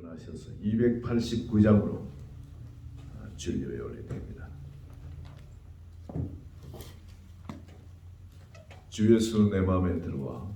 하셔서 289장으로 주일예배 올려드립니다. 주 예수 내 마음에 들어와.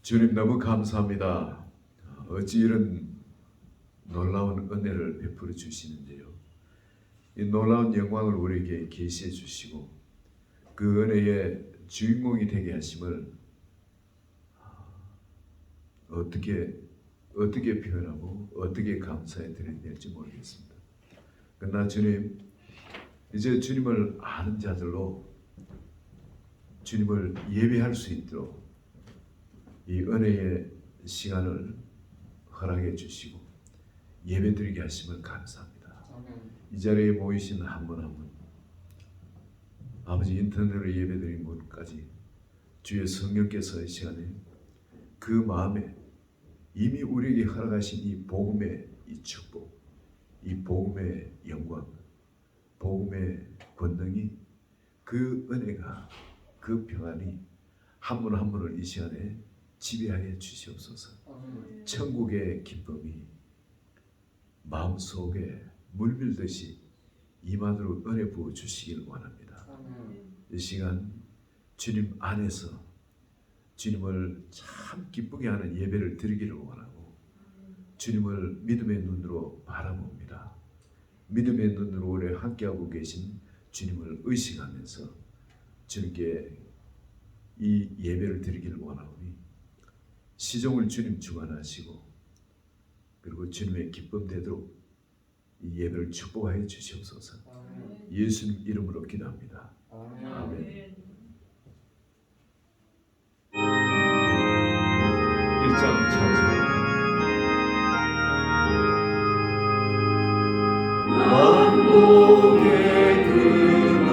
주님 너무 감사합니다. 어찌 이런 놀라운 은혜를 베풀어 주시는데요. 이 놀라운 영광을 우리에게 계시해 주시고 그 은혜의 주인공이 되게 하심을 어떻게 표현하고 어떻게 감사해 드려야 될지 모르겠습니다. 그러나 주님, 이제 주님을 아는 자들로 주님을 예배할 수 있도록 이 은혜의 시간을 허락해 주시고 예배드리게 하시면 감사합니다. 이 자리에 모이신 한 분 한 분, 아버지 인터넷으로 예배드린 분까지 주의 성령께서 이 시간에 그 마음에 이미 우리에게 허락하신 이 복음의 이 축복, 이 복음의 영광, 복음의 권능이, 그 은혜가, 그 평안이 한 분 한 분을 이 시간에 지배하여 주시옵소서. 천국의 기쁨이 마음속에 물밀듯이 임하도록 은혜 부어 주시길 원합니다. 이 시간 주님 안에서 주님을 참 기쁘게 하는 예배를 드리기를 원하고 주님을 믿음의 눈으로 바라봅니다. 믿음의 눈으로 오래 함께하고 계신 주님을 의식하면서 주님께 이 예배를 드리기를 원하오니 시종을 주님 주관하시고 그리고 주님의 기쁨 되도록 이 예배를 축복하여 주시옵소서. 예수님 이름으로 기도합니다. 아멘. 1장 찬송. 만복의 근원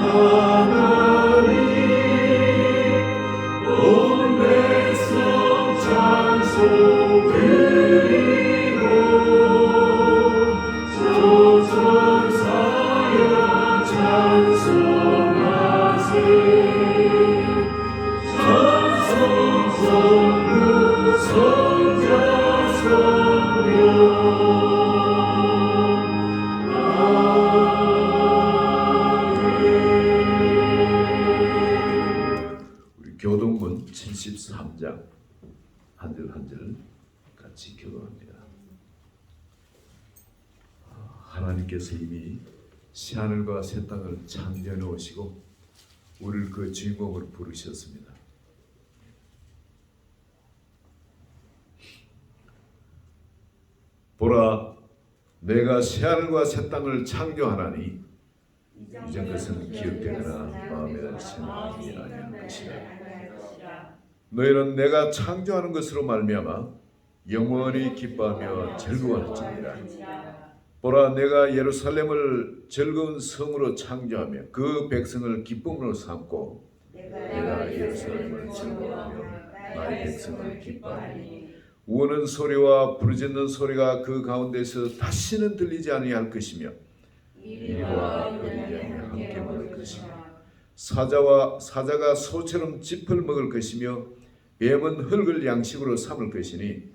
하나님 온 백성 찬송 드리고 조천사여 찬송하세 찬송 성부 성자 성령 교동문 73장 한 절 한 절 같이 교도합니다. 하나님께서 이미 새하늘과 새 땅을 창조해 놓으시고 우리를 그 주인공으로 부르셨습니다. 보라, 내가 새하늘과 새 땅을 창조하나니 이전 것은 기억되거나 마음에 생각하지 아니할 것이라. 너희는 내가 창조하는 것으로 말미암아 영원히 기뻐하며 즐거워할지니라. 보라, 내가 예루살렘을 즐거운 성으로 창조하며 그 백성을 기쁨으로 삼고 내가 예루살렘을 즐거워하며 나의 백성을 기뻐하니 우는 소리와 부르짖는 소리가 그 가운데서 다시는 들리지 아니할 것이며 이리와 어린양이 함께 먹을 것이며 사자가 소처럼 짚을 먹을 것이며 뱀은 흙을 양식으로 삼을 것이니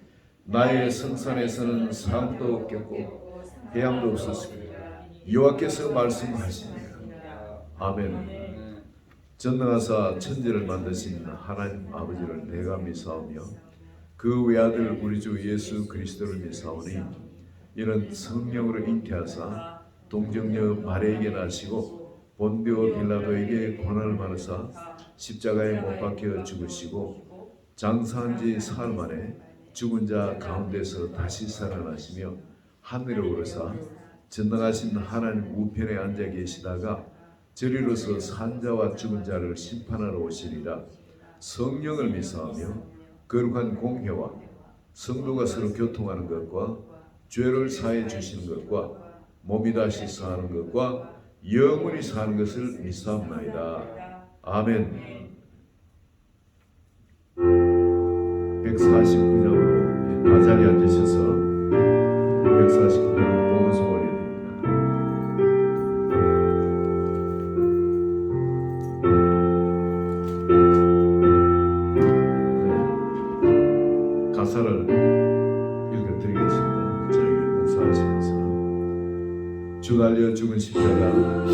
나의 성산에서는 사람도 없겠고 해양도 없었으며 여호와께서 말씀하시니라. 아멘. 전능하사 천지를 만드신 하나님 아버지를 내가 미사오며 그 외아들 우리 주 예수 그리스도를 미사오니 이는 성령으로 잉태하사 동정녀 마리아에게 나시고 본디오 빌라도에게 고난을 받으사 십자가에 못 박혀 죽으시고 장사한 지 사흘 만에 죽은 자 가운데서 다시 살아나시며 하늘에 오르사 전능하신 하나님 우편에 앉아 계시다가 저리로서 산 자와 죽은 자를 심판하러 오시리라. 성령을 미사하며 거룩한 공회와 성도가 서로 교통하는 것과 죄를 사해 주시는 것과 몸이 다시 사는 것과 영원히 사는 것을 미사옵나이다. 아멘. 149장으로 다 자리에 앉으셔서 149장으로 봉헌송 올려야 됩니다. 가사를 읽어드리겠습니다. 저에게 봉사하시면서 주 달려 죽은 십자가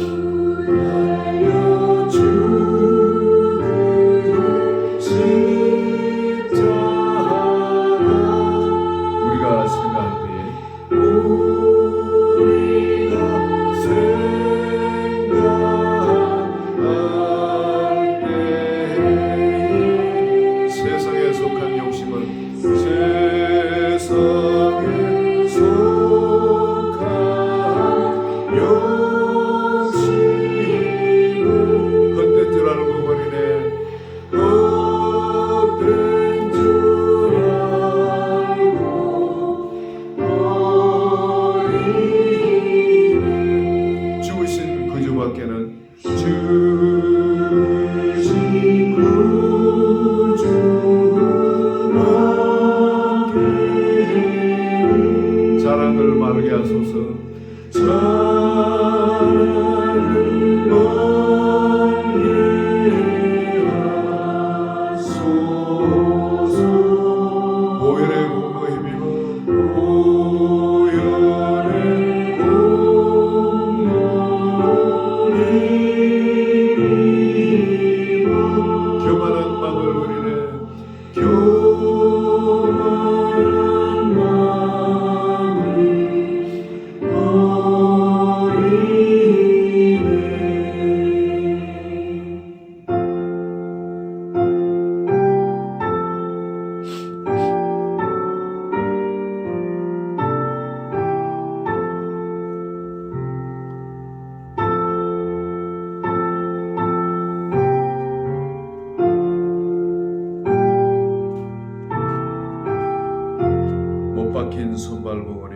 박힌 손발 보거니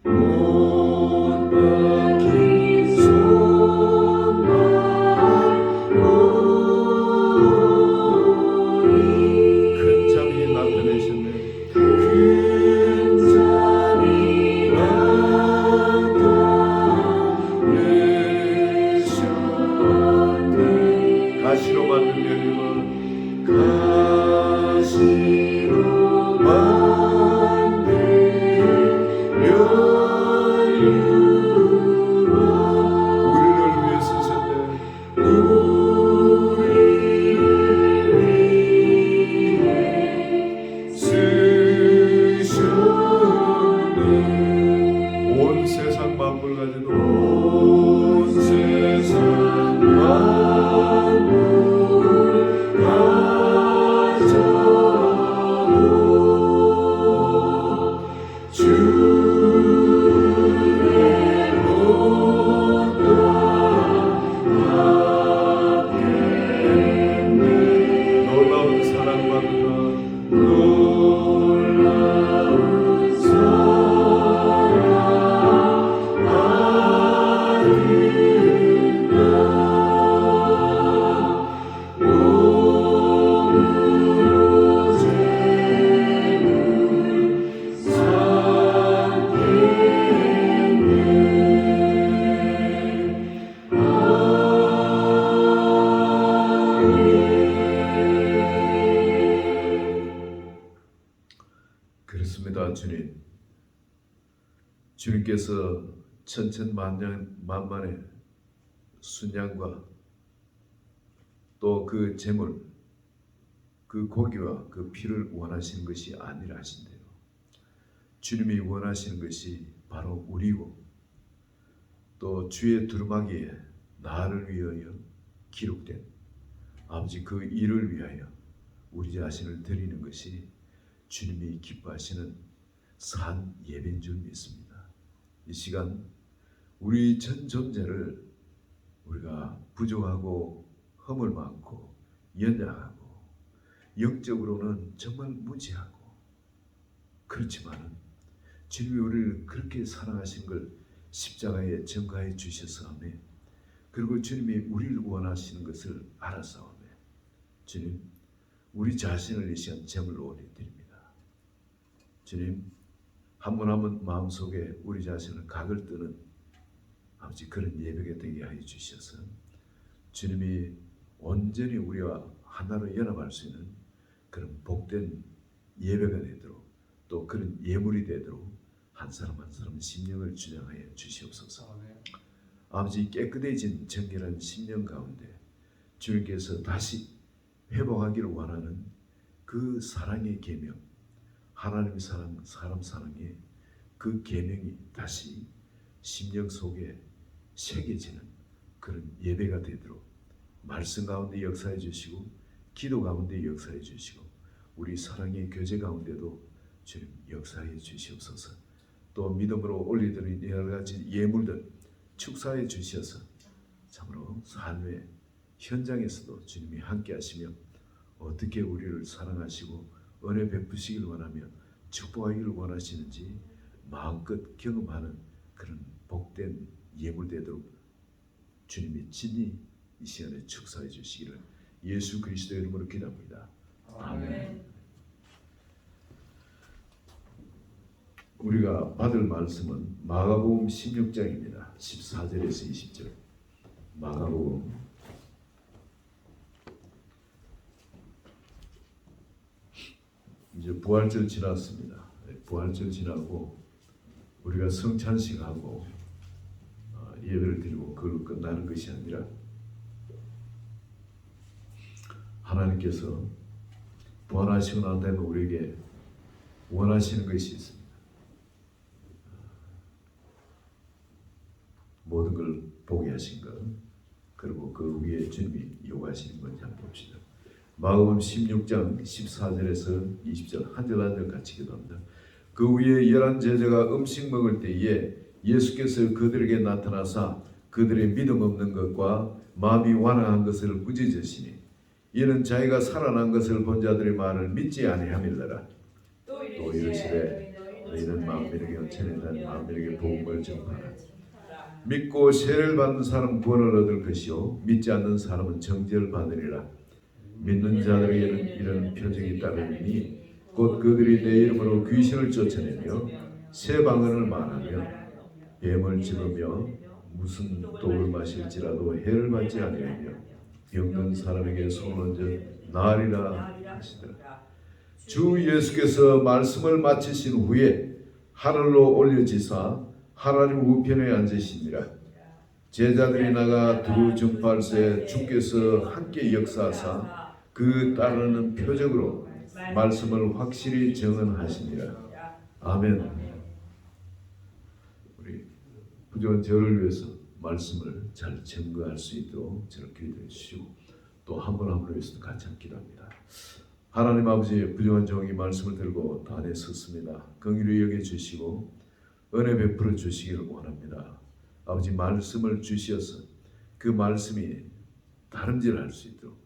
못 박힌 손발 보니 큰 잠이 나타내셨네. 큰 잠이 나타내셨네. 가시로 만든 멸류관 가시로 만든 멸류관 우리를 위해 쓰셨네. 우리를 위해 쓰셨네. 온 세상 만물 가져도 온 세상 만물 놀라운 사랑받으라. 놀라운 그렇습니다. 주님, 주님께서 천천만만의 순양과 또 그 제물, 그 고기와 그 피를 원하시는 것이 아니라 하신대요. 주님이 원하시는 것이 바로 우리고 또 주의 두루마기에 나를 위하여 기록된 아버지 그 일을 위하여 우리 자신을 드리는 것이 주님이 기뻐하시는 산 예배인 줄 믿습니다. 이 시간 우리 전 존재를 우리가 부족하고 허물 많고 연약하고 영적으로는 정말 무지하고 그렇지만 주님이 우리를 그렇게 사랑하신 걸 십자가에 전가해 주셨사오며 그리고 주님이 우리를 원하시는 것을 알았사오며 주님 우리 자신을 이 시간 제물로 올려드립니다. 주님 한 분 한 분 마음속에 우리 자신을 각을 뜨는 아버지 그런 예배가 되게 하여 주셔서 주님이 온전히 우리와 하나로 연합할 수 있는 그런 복된 예배가 되도록 또 그런 예물이 되도록 한 사람 한 사람 심령을 주장하여 주시옵소서. 아버지 깨끗해진 정결한 심령 가운데 주님께서 다시 회복하기를 원하는 그 사랑의 계명 하나님의 사랑, 사람 사랑의 그 계명이 다시 심령 속에 새겨지는 그런 예배가 되도록 말씀 가운데 역사해 주시고 기도 가운데 역사해 주시고 우리 사랑의 교제 가운데도 주님 역사해 주시옵소서. 또 믿음으로 올려드린 여러 가지 예물들 축사해 주셔서 참으로 삶의 현장에서도 주님이 함께 하시며 어떻게 우리를 사랑하시고 은혜 베푸시길 원하며 축복하기를 원하시는지 마음껏 경험하는 그런 복된 예물 되도록 주님이 친히 이 시간에 축사해 주시기를 예수 그리스도의 이름으로 기도합니다. 아멘. 우리가 받을 말씀은 마가복음 16장입니다. 14절에서 20절. 마가복음 이제 부활절 지났습니다. 부활절 지나고 우리가 성찬식하고 예배를 드리고 그걸로 끝나는 것이 아니라 하나님께서 부활하시고 난 다음에 우리에게 원하시는 것이 있습니다. 모든 걸 보게 하신 것 그리고 그 위에 주님이 요구하시는 건지 한번 봅시다. 마가복음 16장 14절에서 20절 한 절 한 절 같이 기도합니다. 그 위에 11 제자가 음식 먹을 때에 예수께서 그들에게 나타나사 그들의 믿음 없는 것과 마음이 완악한 것을 꾸짖으시니 이는 자기가 살아난 것을 본 자들의 말을 믿지 아니함일러라. 또 이르시되 너희는 만민에게 전해단 만민에게 복음을 전파하라. 믿고 세례를 받는 사람은 구원을 얻을 것이요 믿지 않는 사람은 정죄를 받으리라. 믿는 자들에게는 이런 표적이 따르니 곧 그들이 내 이름으로 귀신을 쫓아내며 새 방언을 말하며 뱀을 집으며 무슨 독을 마실지라도 해를 받지 아니하며 병든 사람에게 손을 얹어 나으리라 하시더라. 주 예수께서 말씀을 마치신 후에 하늘로 올려지사 하나님 우편에 앉으시니라. 제자들이 나가 두루 전파할새 주께서 함께 역사하사 그 따르는 표적으로 말씀을 확실히 정언하시니라. 아멘. 우리 부족한 저를 위해서 말씀을 잘 증거할 수 있도록 저를 기도해 주시고 또 한 분 한 분을 위해서도 같이 기도합니다. 하나님 아버지, 부족한 종이 말씀을 들고 단에 섰습니다. 긍휼히 여겨 주시고 은혜 베풀어 주시기를 원합니다. 아버지, 말씀을 주시어서 그 말씀이 다름질할 수 있도록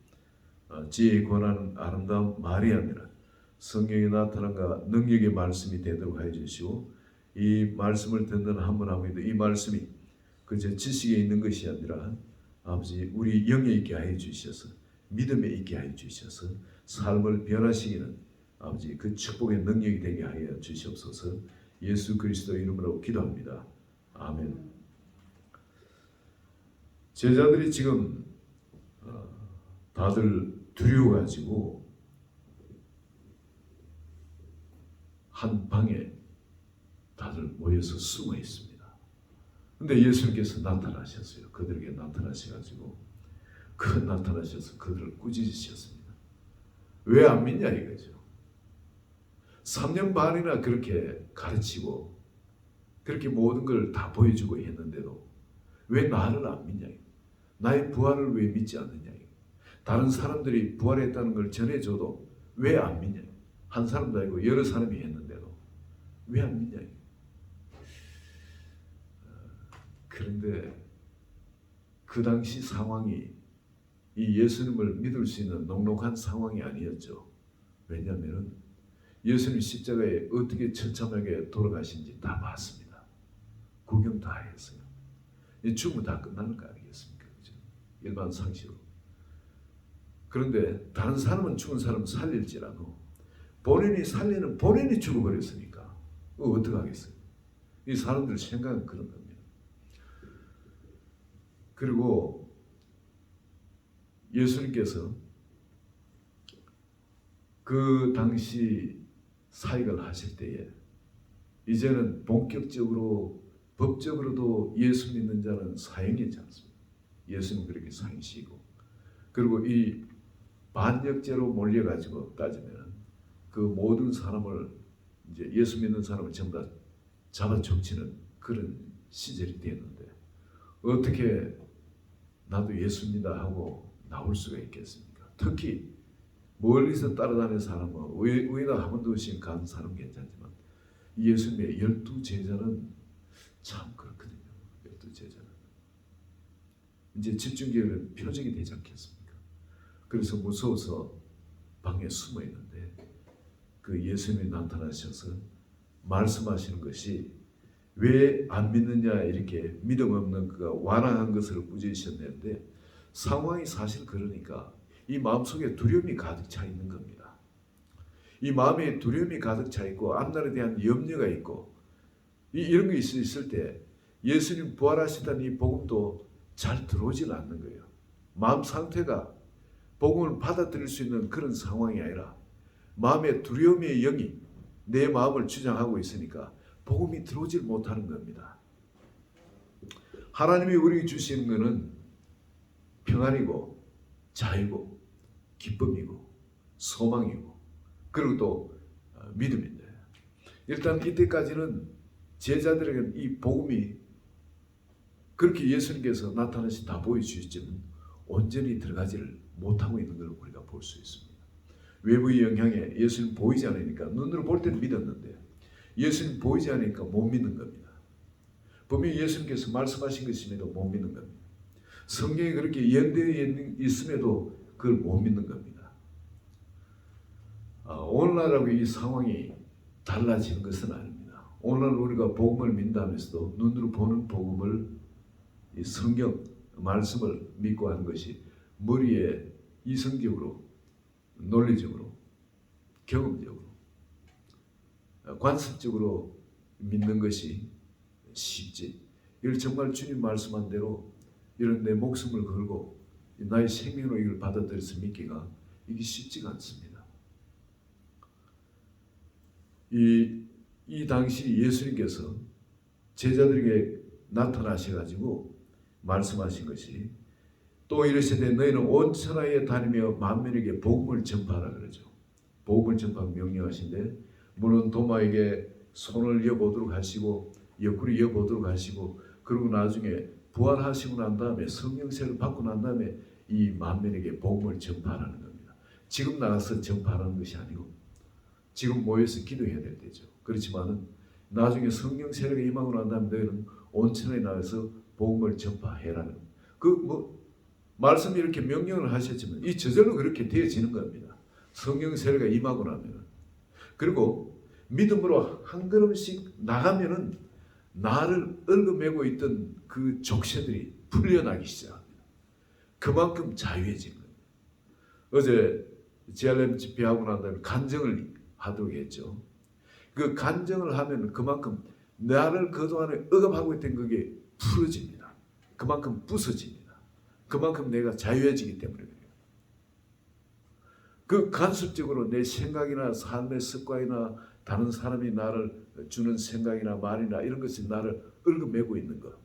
지혜에 권하는 아름다운 말이 아니라 성령이 나타난과 능력의 말씀이 되도록 하여 주시고 이 말씀을 듣는 한 분 한 분도 이 말씀이 그저 지식에 있는 것이 아니라 아버지 우리 영에 있게 하여 주셔서 믿음에 있게 하여 주셔서 삶을 변화시키는 아버지 그 축복의 능력이 되게 하여 주시옵소서. 예수 그리스도 이름으로 기도합니다. 아멘. 제자들이 지금 다들 두려워가지고 한 방에 다들 모여서 숨어 있습니다. 근데 예수님께서 나타나셨어요. 그들에게 나타나셔가지고 나타나셔서 그들을 꾸짖으셨습니다. 왜 안 믿냐 이거죠. 3년 반이나 그렇게 가르치고 그렇게 모든 걸 다 보여주고 했는데도 왜 나를 안 믿냐. 나의 부활을 왜 믿지 않느냐. 다른 사람들이 부활했다는 걸 전해줘도 왜 안 믿냐. 한 사람도 아니고 여러 사람이 했는데도 왜 안 믿냐. 그런데 그 당시 상황이 이 예수님을 믿을 수 있는 녹록한 상황이 아니었죠. 왜냐하면 예수님 십자가에 어떻게 처참하게 돌아가신지 다 봤습니다. 구경 다 했어요. 죽으면 다 끝나는 거 아니겠습니까? 그렇죠? 일반 상식으로. 그런데 다른 사람은 죽은 사람 살릴지라도 본인이 살리는 본인이 죽어버렸으니까 어떻게 하겠어요? 이 사람들 생각은 그런 겁니다. 그리고 예수님께서 그 당시 사역을 하실 때에 이제는 본격적으로 법적으로도 예수 믿는 자는 사형이지 않습니다. 예수님 그렇게 사형시키고 그리고 이 반역죄로 몰려가지고 따지면 그 모든 사람을 이제 예수 믿는 사람을 전부 다 잡아 족치는 그런 시절이 되었는데 어떻게 나도 예수 믿다 하고 나올 수가 있겠습니까? 특히 멀리서 따라다니는 사람은 의나 한 번도 없이 간 사람 괜찮지만 예수님의 12제자는 참 그렇거든요. 12제자는 이제 집중력은 표적이 되지 않겠습니까? 그래서 무서워서 방에 숨어 있는데 그 예수님이 나타나셔서 말씀하시는 것이 왜 안 믿느냐 이렇게 믿음 없는 그가 완악한 것을 꾸짖으셨는데 상황이 사실 그러니까 이 마음속에 두려움이 가득 차 있는 겁니다. 이 마음에 두려움이 가득 차 있고 앞날에 대한 염려가 있고 이런 게 있을 때 예수님 부활하시다는 이 복음도 잘 들어오질 않는 거예요. 마음 상태가 복음을 받아들일 수 있는 그런 상황이 아니라 마음의 두려움의 영이 내 마음을 주장하고 있으니까 복음이 들어오질 못하는 겁니다. 하나님이 우리에게 주시는 것은 평안이고 자유고 기쁨이고 소망이고 그리고 또 믿음인데 일단 이때까지는 제자들에게는 이 복음이 그렇게 예수님께서 나타나시 다 보여주셨지만 온전히 들어가지를 못하고 있는 걸 우리가 볼 수 있습니다. 외부의 영향에 예수님 보이지 않으니까 눈으로 볼 때는 믿었는데 예수님 보이지 않으니까 못 믿는 겁니다. 분명히 예수님께서 말씀하신 것임에도 못 믿는 겁니다. 성경이 그렇게 연대에 있음에도 그걸 못 믿는 겁니다. 오늘날하고 이 상황이 달라지는 것은 아닙니다. 오늘 우리가 복음을 믿다면서도 눈으로 보는 복음을 이 성경 말씀을 믿고 하는 것이 머리에 이성적으로, 논리적으로, 경험적으로, 관습적으로 믿는 것이 쉽지. 이걸 정말 주님 말씀한 대로 이런 내 목숨을 걸고 나의 생명으로 이걸 받아들여서 믿기가 이게 쉽지가 않습니다. 이 당시 예수님께서 제자들에게 나타나셔가지고 말씀하신 것이 또 이르시되 너희는 온 천하에 다니며 만민에게 복음을 전파하라 그러죠. 복음을 전파하고 명령하신데 물론 도마에게 손을 이어보도록 하시고 옆구리 이어보도록 하시고 그리고 나중에 부활하시고 난 다음에 성령세를 받고 난 다음에 이 만민에게 복음을 전파하라는 겁니다. 지금 나가서 전파하는 것이 아니고 지금 모여서 기도해야 될 때죠. 그렇지만은 나중에 성령 세례가 임하고 난 다음에 너희는 온 천하에 나가서 복음을 전파해라는 말씀이 이렇게 명령을 하셨지만 이 저절로 그렇게 되어지는 겁니다. 성령 세례가 임하고 나면은. 그리고 믿음으로 한 걸음씩 나가면은 나를 얽어매고 있던 그 족쇄들이 풀려나기 시작합니다. 그만큼 자유해진 겁니다. 어제 JRM 집회하고 난 다음에 간증을 하도록 했죠. 그 간증을 하면 그만큼 나를 그동안에 억압하고 있던 그게 풀어집니다. 그만큼 부서집니다. 그만큼 내가 자유해지기 때문에 그래요. 그 간섭적으로 내 생각이나 삶의 습관이나 다른 사람이 나를 주는 생각이나 말이나 이런 것이 나를 얽어매고 있는 것.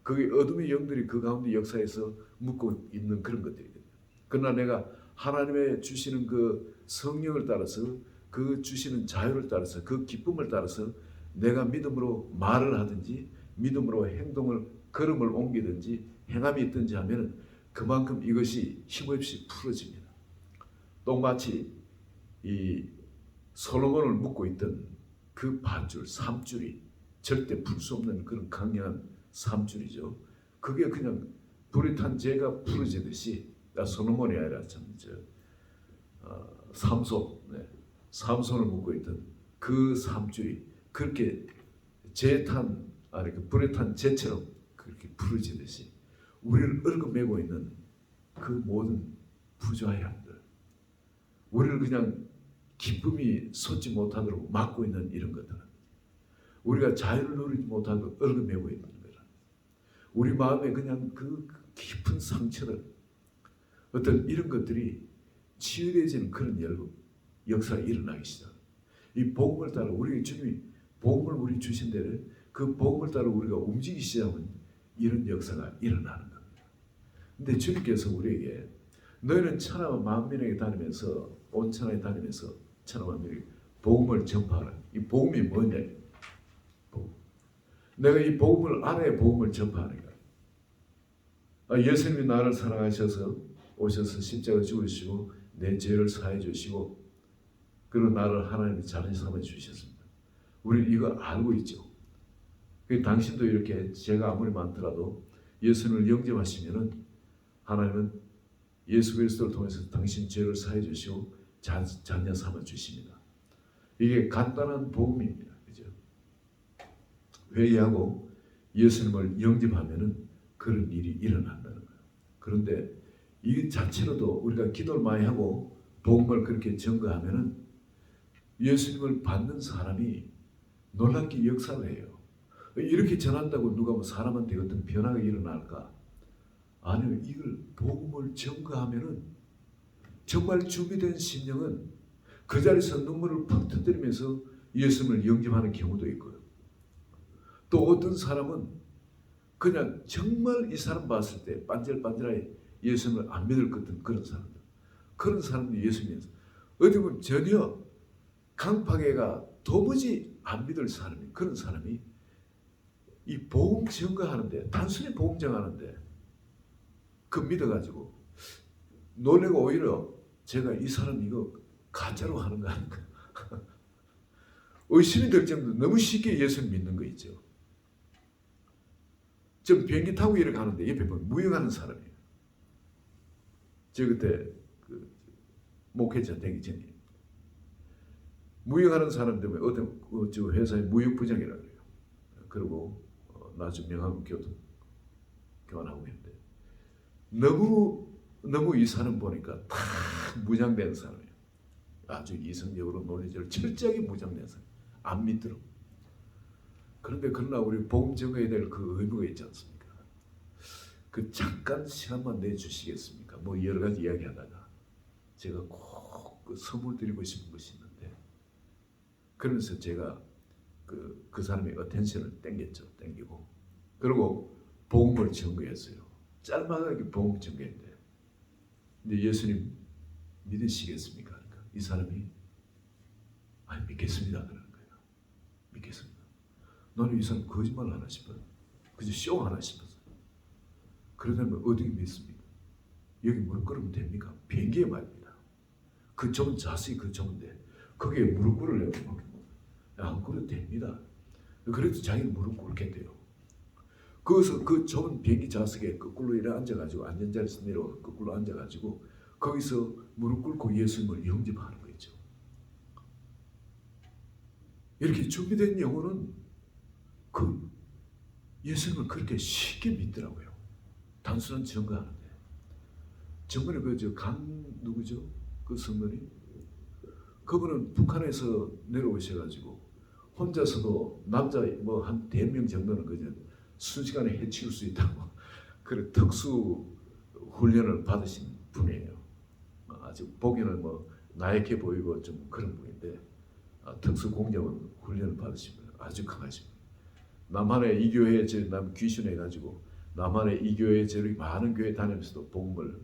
그게 어둠의 영들이 그 가운데 역사에서 묻고 있는 그런 것들이거든요. 그러나 내가 하나님의 주시는 그 성령을 따라서 그 주시는 자유를 따라서 그 기쁨을 따라서 내가 믿음으로 말을 하든지 믿음으로 행동을 걸음을 옮기든지 행함이 있든지 하면 그만큼 이것이 힘없이 풀어집니다. 또 마치 이 솔로몬을 묶고 있던 그 밧줄, 삼줄이 절대 풀 수 없는 그런 강력한 삼줄이죠. 그게 그냥 불이 탄 재가 풀어지듯이 솔로몬이 아니라 삼손을 묶고 있던 그 삼줄이 그렇게 불에 탄 재처럼 그렇게 풀어지듯이 우리를 얽어매고 있는 그 모든 부조의 양들, 우리를 그냥 기쁨이 솟지 못하도록 막고 있는 이런 것들은 우리가 자유를 누리지 못하도록 얽어매고 있는 거라. 우리 마음에 그냥 그 깊은 상처들, 어떤 이런 것들이 치유되어지는 그런 역사가 일어나기 시작합니다. 이 복음을 따라 우리 주님이 복음을 우리 주신 대로 그 복음을 따라 우리가 움직이기 시작하면 이런 역사가 일어나는 겁니다. 근데 주님께서 우리에게 너희는 천하 만민에게 다니면서 온 천하에 다니면서 천하 만민에게 복음을 전파하라. 이 복음이 뭐냐? 복음. 내가 이 복음을 알아야 복음을 전파하는 거야. 예수님이 나를 사랑하셔서 오셔서 십자가 죽으시고 내 죄를 사해 주시고 그리고 나를 하나님의 자녀 삼아 주셨습니다. 우리는 이거 알고 있죠. 당신도 이렇게 죄가 아무리 많더라도 예수님을 영접하시면은 하나님은 예수 그리스도를 통해서 당신 죄를 사해 주시고 자녀 삼아 주십니다. 이게 간단한 복음입니다. 그죠? 회개하고 예수님을 영접하면은 그런 일이 일어난다는 거예요. 그런데 이 자체로도 우리가 기도를 많이 하고 복음을 그렇게 전가하면은 예수님을 받는 사람이 놀랍게 역사를 해요. 이렇게 전한다고 누가 뭐 사람한테 어떤 변화가 일어날까? 아니요, 이걸 복음을 전가하면은 정말 준비된 심령은 그 자리에서 눈물을 팍 터뜨리면서 예수님을 영접하는 경우도 있고요. 또 어떤 사람은 그냥 정말 이 사람 봤을 때 반질반질하게 예수님을 안 믿을 것 같은 그런 사람들이 예수님에서 어디 보면 전혀 강팍해가 도무지 안 믿을 사람이 그런 사람이 이 복음 전가하는데 단순히 복음 전하는데 그 믿어가지고 놀래고 오히려 제가 이 사람 이거 가짜로 하는 거 아닌가 의심이 될 정도로 너무 쉽게 예수를 믿는 거 있죠. 좀 비행기 타고 이렇게 가는데 옆에 보면 무용하는 사람이에요. 저 그때 목회자 되기 전에 무역하는 사람 때문에 어떤 저 회사의 무역부장이라고 그래요. 그리고 나중 명함 교환하고 있는데 너무 이 사람 보니까 다 무장된 사람이에요. 아주 이성적으로 논리적으로 철저하게 무장된 사람. 안 믿도록. 그러나 우리 복음 전해야 될 그 의무가 있지 않습니까? 그 잠깐 시간만 내주시겠습니까? 뭐 여러 가지 이야기하다가 제가 꼭그 선물 드리고 싶은 것이 있는데, 그러면서 제가 그 사람의 어텐션을 땡기고 그리고 복음을 전거했어요. 짤막하게 복음 전거했는데, 근데 예수님 믿으시겠습니까? 그러니까 이 사람이 믿겠습니다 그러는 거예요. 믿겠습니다. 나는 이 사람 거짓말 하나 싶어요. 그저 쇼 하나 싶었어요. 그러다면 어떻게 믿습니까? 여기 무릎 꿇으면 됩니까? 비행기에 말입니다. 그 좁은 좌석이 그 좁은데 거기에 무릎 꿇으려면 안 꿇어도 됩니다. 그래도 자기는 무릎 꿇겠대요. 거기서 그 좁은 비행기 좌석에 거꾸로 이래 앉아가지고 안전자리에서 내려와 거꾸로 앉아가지고 거기서 무릎 꿇고 예수님을 영접하는 거죠. 이렇게 준비된 영혼은 그 예수님을 그렇게 쉽게 믿더라고요. 단순한 증거하는데. 정말에 누구죠? 그 성도님? 그분은 북한에서 내려오셔가지고 혼자서도 남자 뭐 한 100명 정도는 그저 순식간에 해치울 수 있다고 그런 특수 훈련을 받으신 분이에요. 아주 보기에는 뭐 나약해 보이고 좀 그런 분인데 특수 공작원 훈련을 받으신 분, 아주 강하신 분. 남한의 이 교회에 남 귀순해가지고 남한의 이 교회에 저렇게 많은 교회 다니면서도 복음을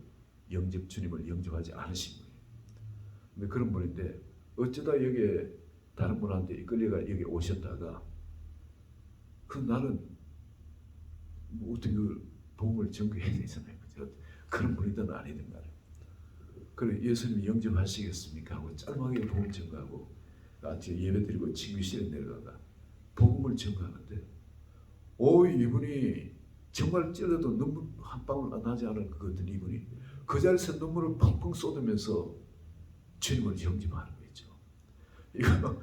주님을 영접하지 않으신 분이에요. 근데 그런 분인데 어쩌다 여기에 다른 분한테 이끌려가 여기 오셨다가 나는 뭐 어떻게 복음을 전거해야 되잖아요. 그죠? 그런 분이든 아니든 간에. 그래 예수님 영접하시겠습니까? 하고 짤막하게 복음 전거하고 예배드리고 친구실에 내려가가 복음을 전거하는데 이분이 정말 찔러도 눈물 한 방울 나지 않을 것 같은 이분이 그 자리에서 눈물을 펑펑 쏟으면서 주님을 영접하는 거죠. 이거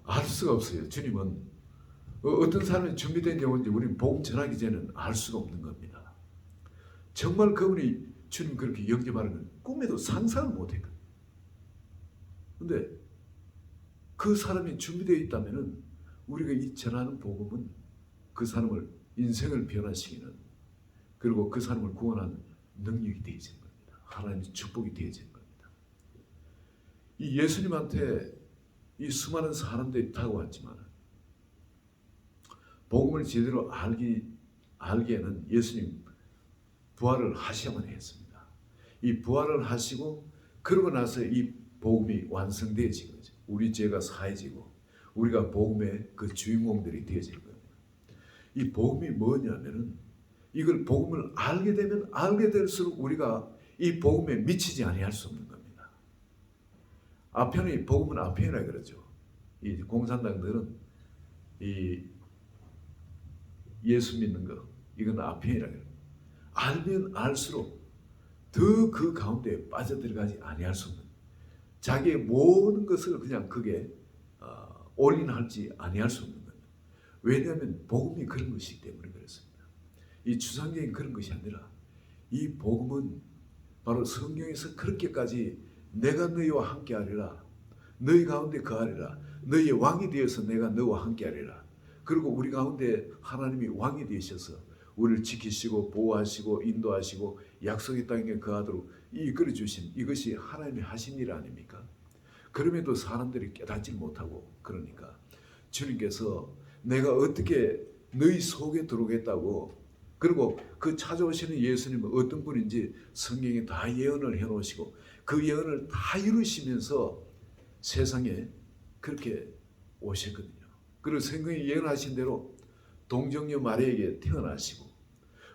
알 수가 없어요. 주님은 어떤 사람이 준비된 영혼인지 우리는 복음 전하기 전에는 알 수가 없는 겁니다. 정말 그분이 주님 그렇게 영접하는 건 꿈에도 상상을 못했거든요. 근데 그 사람이 준비되어 있다면 우리가 이 전하는 복음은 그 사람을 인생을 변화시키는, 그리고 그 사람을 구원하는 능력이 되어지는 겁니다. 하나님의 축복이 되어지는 겁니다. 이 예수님한테 이 수많은 사람들이 다가왔지만 복음을 제대로 알기에는 예수님 부활을 하셔야만 했습니다. 이 부활을 하시고 그러고 나서 이 복음이 완성되어진 거죠. 우리 죄가 사해지고 우리가 복음의 그 주인공들이 되어질 겁니다. 이 복음이 뭐냐면은 이걸 복음을 알게 되면 알게 될수록 우리가 이 복음에 미치지 아니할 수 없는 겁니다. 아편이 복음은 아편이라 그러죠. 이 공산당들은 이 예수 믿는 거 이건 아편이라 그래요. 알면 알수록 더 그 가운데 빠져들어가지 아니할 수 없는, 자기의 모든 것을 그냥 그게 올인할지 아니할 수 없는 겁니다. 왜냐하면 복음이 그런 것이기 때문에 그렇습니다. 이 추상적인 그런 것이 아니라 이 복음은 바로 성경에서 그렇게까지 내가 너희와 함께하리라, 너희 가운데 거하리라, 너희의 왕이 되어서 내가 너와 함께하리라, 그리고 우리 가운데 하나님이 왕이 되셔서 우리를 지키시고 보호하시고 인도하시고 약속의 땅에 거하도록 이끌어 주신 이것이 하나님이 하신 일 아닙니까? 그럼에도 사람들이 깨닫지 못하고, 그러니까 주님께서 내가 어떻게 너희 속에 들어오겠다고, 그리고 그 찾아오시는 예수님은 어떤 분인지 성경에 다 예언을 해놓으시고 그 예언을 다 이루시면서 세상에 그렇게 오셨거든요. 그리고 성경이 예언하신 대로 동정녀 마리아에게 태어나시고,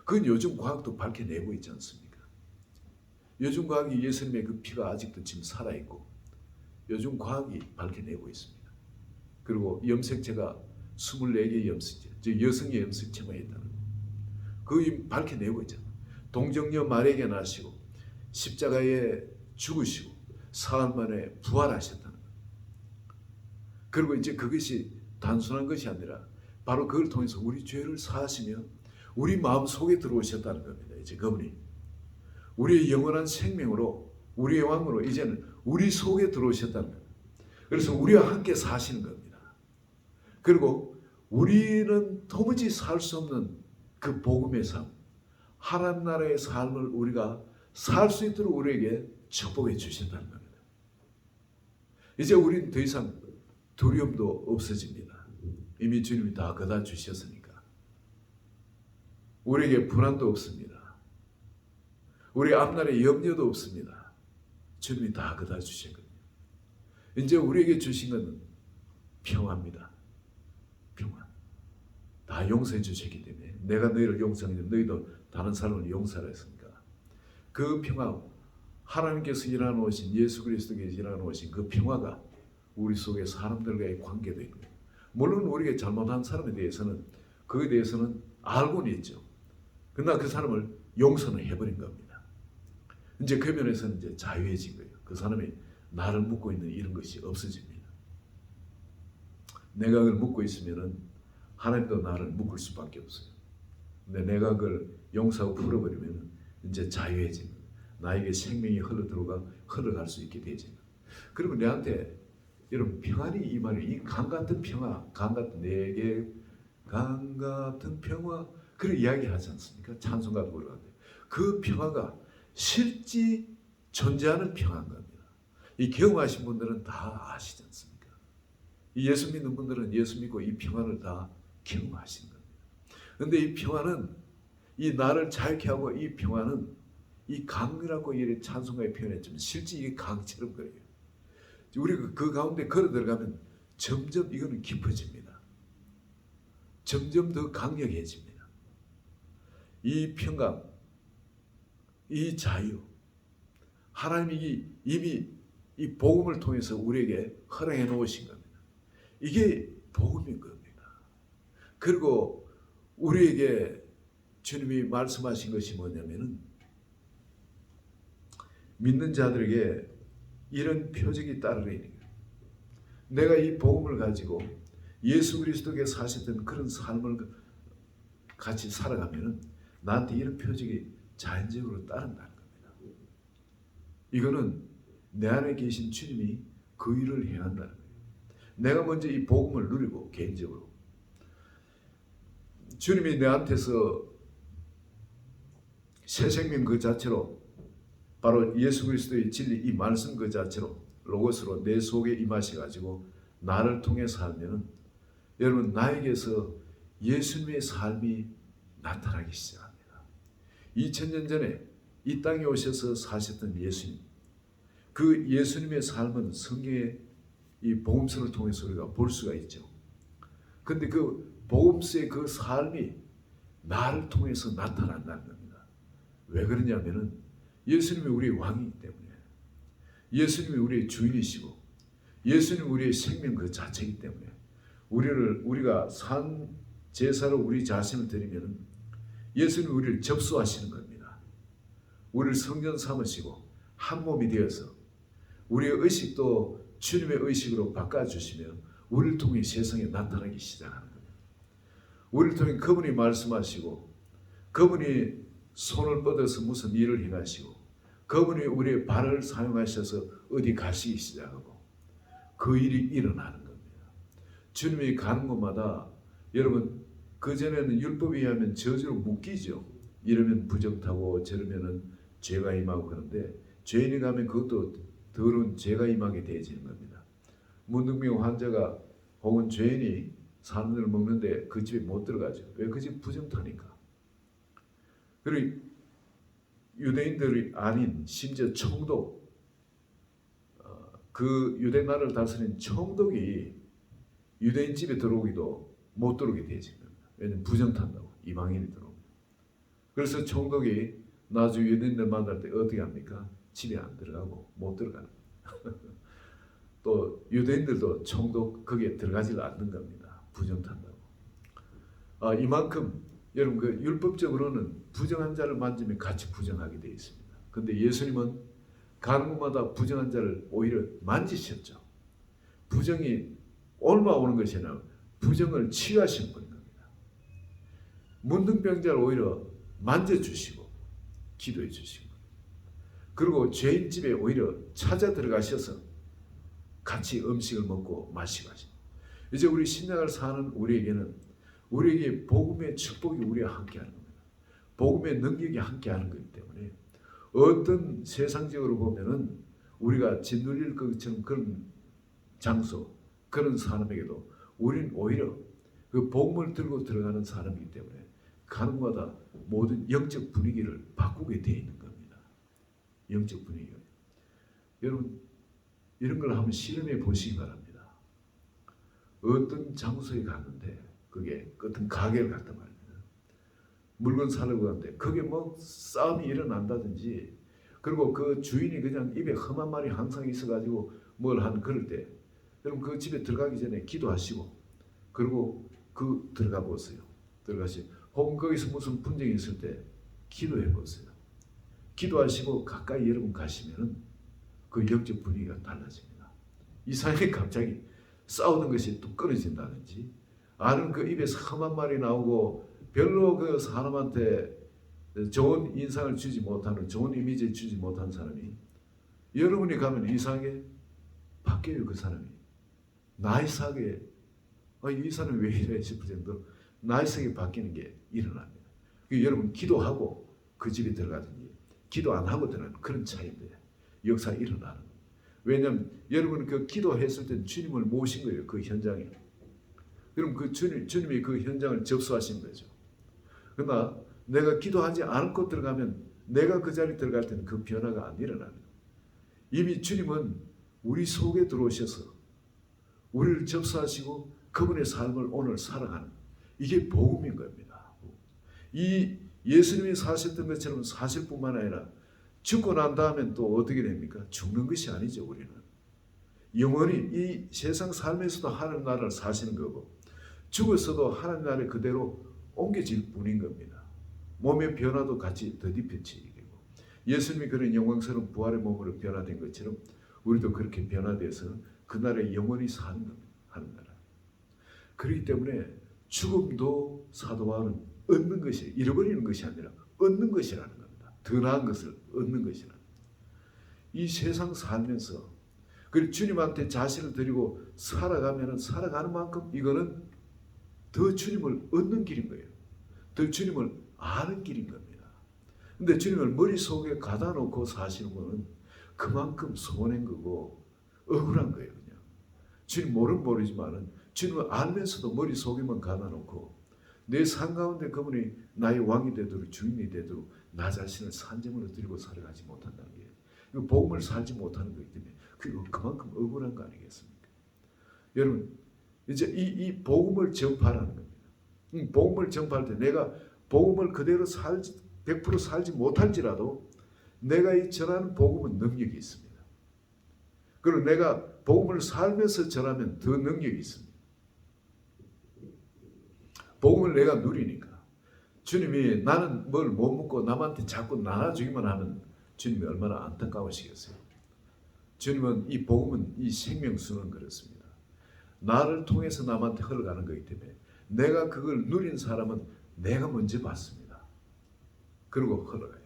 그건 요즘 과학도 밝혀내고 있지 않습니까? 요즘 과학이 예수님의 그 피가 아직도 지금 살아있고 요즘 과학이 밝혀내고 있습니다. 그리고 염색체가 24개의 염색체, 즉 여성의 염색체만 있다는 거, 그거 밝혀내고 있잖아요. 동정녀 마리아에게 나시고 십자가에 죽으시고 사흘 만에 부활하셨다는 거. 그리고 이제 그것이 단순한 것이 아니라 바로 그걸 통해서 우리 죄를 사하시며 우리 마음 속에 들어오셨다는 겁니다. 이제 그분이 우리의 영원한 생명으로 우리의 왕으로 이제는 우리 속에 들어오셨다는 겁니다. 그래서 우리와 함께 사시는 겁니다. 그리고 우리는 도무지 살 수 없는 그 복음의 삶, 하나님 나라의 삶을 우리가 살 수 있도록 우리에게 축복해 주신다는 겁니다. 이제 우리는 더 이상 두려움도 없어집니다. 이미 주님이 다 거다 주셨으니까. 우리에게 불안도 없습니다. 우리 앞날에 염려도 없습니다. 주님이 다 거다 주신 겁니다. 이제 우리에게 주신 것은 평화입니다. 평화. 다 용서해 주셨기 때문에 내가 너희를 용서하니 너희도 다른 사람을 용서하였으니까 그 평화, 하나님께서 일어나오신 예수 그리스도께서 일어나오신 그 평화가 우리 속에 사람들과의 관계도 있고, 물론 우리가 잘못한 사람에 대해서는 그에 대해서는 알고는 있죠. 그러나 그 사람을 용서는 해버린 겁니다. 이제 그 면에서는 이제 자유해진 거예요. 그 사람이 나를 묻고 있는 이런 것이 없어집니다. 내가 그걸 묻고 있으면은 하나님도 나를 묶을 수밖에 없어요. 근데 내가 그걸 용서하고 풀어버리면 이제 자유해진 거예요. 나에게 생명이 흘러갈 수 있게 되죠. 그리고 내한테 여러분 평안이 이 말이 이 강 같은 평화, 강 같은 내게 강 같은 평화 그런 이야기 하지 않습니까? 찬송가도 그러는데 그 평화가 실제 존재하는 평화인 겁니다. 이 경험하신 분들은 다 아시지 않습니까? 이 예수 믿는 분들은 예수 믿고 이 평화를 다 경험하시는 겁니다. 그런데 이 평화는 이 나를 자유케 하고 이 평화는 이 강이라고 이렇게 찬송가에 표현했지만 실제 이게 강처럼 그래요. 우리가 그 가운데 걸어 들어가면 점점 이거는 깊어집니다. 점점 더 강력해집니다. 이 평강, 이 자유, 하나님이 이미 이 복음을 통해서 우리에게 허락해 놓으신 겁니다. 이게 복음인 겁니다. 그리고 우리에게 주님이 말씀하신 것이 뭐냐면은 믿는 자들에게 이런 표적이 따르리니 내가 이 복음을 가지고 예수 그리스도께서 사셨던 그런 삶을 같이 살아가면 나한테 이런 표적이 자연적으로 따른다는 겁니다. 이거는 내 안에 계신 주님이 그 일을 행한다는 거예요. 내가 먼저 이 복음을 누리고 개인적으로 주님이 내한테서 새 생명 그 자체로 바로 예수 그리스도의 진리 이 말씀 그 자체로 로고스로 내 속에 임하셔가지고 나를 통해 살면은 여러분 나에게서 예수님의 삶이 나타나기 시작합니다. 2000년 전에 이 땅에 오셔서 사셨던 예수님, 그 예수님의 삶은 성경의 이 복음서를 통해서 우리가 볼 수가 있죠. 근데 그 복음서의 그 삶이 나를 통해서 나타난다는 겁니다. 왜 그러냐면은 예수님이 우리의 왕이기 때문에, 예수님이 우리의 주인이시고 예수님이 우리의 생명 그 자체이기 때문에 우리가 산 제사로 우리 자신을 드리면 예수님이 우리를 접수하시는 겁니다. 우리를 성전 삼으시고 한 몸이 되어서 우리의 의식도 주님의 의식으로 바꿔주시며 우리를 통해 세상에 나타나기 시작하는 겁니다. 우리를 통해 그분이 말씀하시고 그분이 손을 뻗어서 무슨 일을 행하시고 그분이 우리의 발을 사용하셔서 어디 가시기 시작하고 그 일이 일어나는 겁니다. 주님이 가는 곳마다 여러분 그전에는 율법에 의하면 저주로 묶이죠. 이러면 부정타고 저러면 죄가 임하고 그런데 죄인이 가면 그것도 더러운 죄가 임하게 되어지는 겁니다. 문둥병 환자가 혹은 죄인이 사람들을 먹는데 그 집에 못 들어가죠. 왜? 그 집 부정타니까. 그리고 유대인들이 아닌 심지어 총독, 그 유대 나라를 다스린 총독이 유대인 집에 들어오기도 못 들어오게 되어진 겁니다. 왜냐하면 부정탄다고 이방인이 들어옵니다. 그래서 총독이 나중에 유대인들 만날 때 어떻게 합니까? 집에 안 들어가고 못 들어가는 거예요. 또 유대인들도 총독 거기에 들어가지 않는 겁니다. 부정탄다고. 이만큼 여러분 그 율법적으로는 부정한 자를 만지면 같이 부정하게 되어 있습니다. 그런데 예수님은 가는 곳마다 부정한 자를 오히려 만지셨죠. 부정이 얼마 오는 것이 아니라 부정을 치유하시는 분인 겁니다. 문둥병자를 오히려 만져주시고 기도해 주시고, 그리고 죄인 집에 오히려 찾아 들어가셔서 같이 음식을 먹고 마시고 하십니다. 이제 우리 신약을 사는 우리에게 복음의 축복이 우리와 함께하는 겁니다. 복음의 능력이 함께하는 거기 때문에 어떤 세상적으로 보면은 우리가 짓눌릴 것처럼 그런 장소, 그런 사람에게도 우리는 오히려 그 복음을 들고 들어가는 사람이기 때문에 가는 곳마다 모든 영적 분위기를 바꾸게 되어 있는 겁니다. 영적 분위기. 여러분 이런 걸 한번 실험해 보시기 바랍니다. 어떤 장소에 갔는데 그게 어떤 가게를 갔단 말입니다. 물건 사려고 하는데 그게 뭐 싸움이 일어난다든지, 그리고 그 주인이 그냥 입에 험한 말이 항상 있어가지고 뭘 한 그럴 때, 여러분 그 집에 들어가기 전에 기도하시고 그리고 들어가 보세요. 혹은 거기서 무슨 분쟁이 있을 때 기도해 보세요. 기도하시고 가까이 여러분 가시면은 그 영적 분위기가 달라집니다. 이상하게 갑자기 싸우는 것이 또 끊어진다든지, 아는 그 입에서 험한 말이 나오고 별로 그 사람한테 좋은 인상을 주지 못하는, 좋은 이미지를 주지 못한 사람이 여러분이 가면 이상하게 바뀌어요. 그 사람이 나이스하게, 이 사람이 왜 이래 싶을 정도로 나이스하게 바뀌는 게 일어납니다. 여러분 기도하고 그 집에 들어가든지 기도 안 하고 들어가는 그런 차이인데 역사가 일어나는 거예요. 왜냐하면 여러분은 그 기도했을 때 주님을 모신 거예요. 그 현장에. 여러분 그 주님이 그 현장을 접수하신 거죠. 그러나 내가 기도하지 않고 들어가면 내가 그 자리에 들어갈 때는 그 변화가 안 일어나는 거예요. 이미 주님은 우리 속에 들어오셔서 우리를 접수하시고 그분의 삶을 오늘 살아가는, 이게 복음인 겁니다. 이 예수님이 사셨던 것처럼 사실 뿐만 아니라 죽고 난 다음엔 또 어떻게 됩니까? 죽는 것이 아니죠. 우리는 영원히 이 세상 삶에서도 하나님 나라를 사시는 거고, 죽었어도 하나님 나라에 그대로 옮겨질 뿐인 겁니다. 몸의 변화도 같이 더딥혀지게 되고, 예수님이 그런 영광스러운 부활의 몸으로 변화된 것처럼 우리도 그렇게 변화돼서 그 나라에 영원히 사는 겁니다. 하나님 나라. 그렇기 때문에 죽음도 사도 바울은 얻는 것이, 잃어버리는 것이 아니라 얻는 것이라는 겁니다. 더 나은 것을 얻는 것이라는. 이 세상 살면서 그리고 주님한테 자신을 드리고 살아가는 만큼 이거는 더 주님을 얻는 길인 거예요. 더 주님을 아는 길인 겁니다. 근데 주님을 머릿속에 가다 놓고 사시는 거는 그만큼 손해인 거고 억울한 거예요. 그냥 주님 모르지만은 주님을 알면서도 머릿속에만 가다 놓고 내 삶 가운데 그분이 나의 왕이 되도록 주인이 되도록 나 자신을 산재물로 드리고 살아가지 못한다는 게, 복음을 살지 못하는 거기 때문에 그만큼 억울한 거 아니겠습니까? 여러분 이제 이 복음을 전파하는 겁니다. 복음을 전파할 때 내가 복음을 그대로 100% 살지 못할지라도 내가 이 전하는 복음은 능력이 있습니다. 그리고 내가 복음을 살면서 전하면 더 능력이 있습니다. 복음을 내가 누리니까. 주님이 나는 뭘 못 먹고 남한테 자꾸 나눠주기만 하면 주님이 얼마나 안타까우시겠어요. 주님은 이 복음은, 이 생명수는 그렇습니다. 나를 통해서 남한테 흘러가는 거기 때문에 내가 그걸 누린 사람은 내가 먼저 받습니다. 그리고 흘러가요.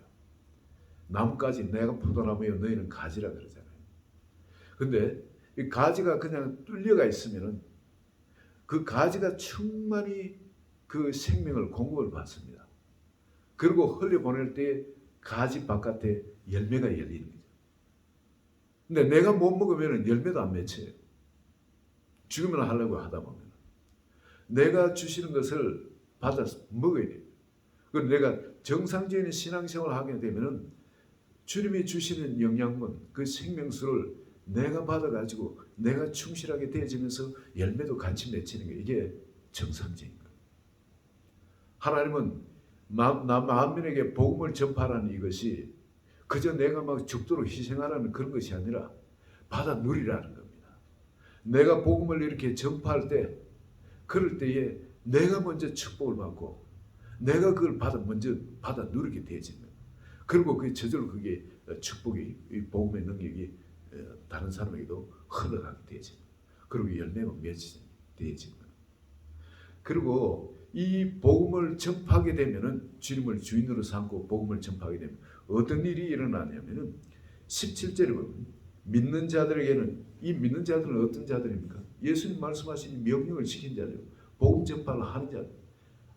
나뭇가지 내가 포도나무여 너희는 가지라 그러잖아요. 근데 이 가지가 그냥 뚫려가 있으면은 그 가지가 충만히 그 생명을 공급을 받습니다. 그리고 흘려보낼 때 가지 바깥에 열매가 열리는 거죠. 근데 내가 못 먹으면 열매도 안 맺혀요. 죽으면 하려고 하다 보면 내가 주시는 것을 받아서 먹어야 돼요. 그리고 내가 정상적인 신앙생활을 하게 되면은 주님이 주시는 영양분, 그 생명수를 내가 받아가지고 내가 충실하게 되어지면서 열매도 같이 맺히는 게 이게 정상적인 거예요. 하나님은 만민에게 복음을 전파하는 이것이 그저 내가 막 죽도록 희생하라는 그런 것이 아니라 받아 누리라는 겁니다. 내가 복음을 이렇게 전파할 때, 그럴 때에 내가 먼저 축복을 받고 내가 그걸 먼저 받아 누리게 되어집니다. 그리고 그 저절로 그게 축복이, 이 복음의 능력이 다른 사람에게도 흘러가게 되어집니다. 그리고 열매가 맺어집니다. 되어진다. 그리고 이 복음을 전파하게 되면은 주님을 주인으로 삼고 복음을 전파하게 되면 어떤 일이 일어나냐면은 17절에 보면 믿는 자들에게는, 이 믿는 자들은 어떤 자들입니까? 예수님 말씀하신 명령을 지킨 자들, 복음 전파를 하는 자들,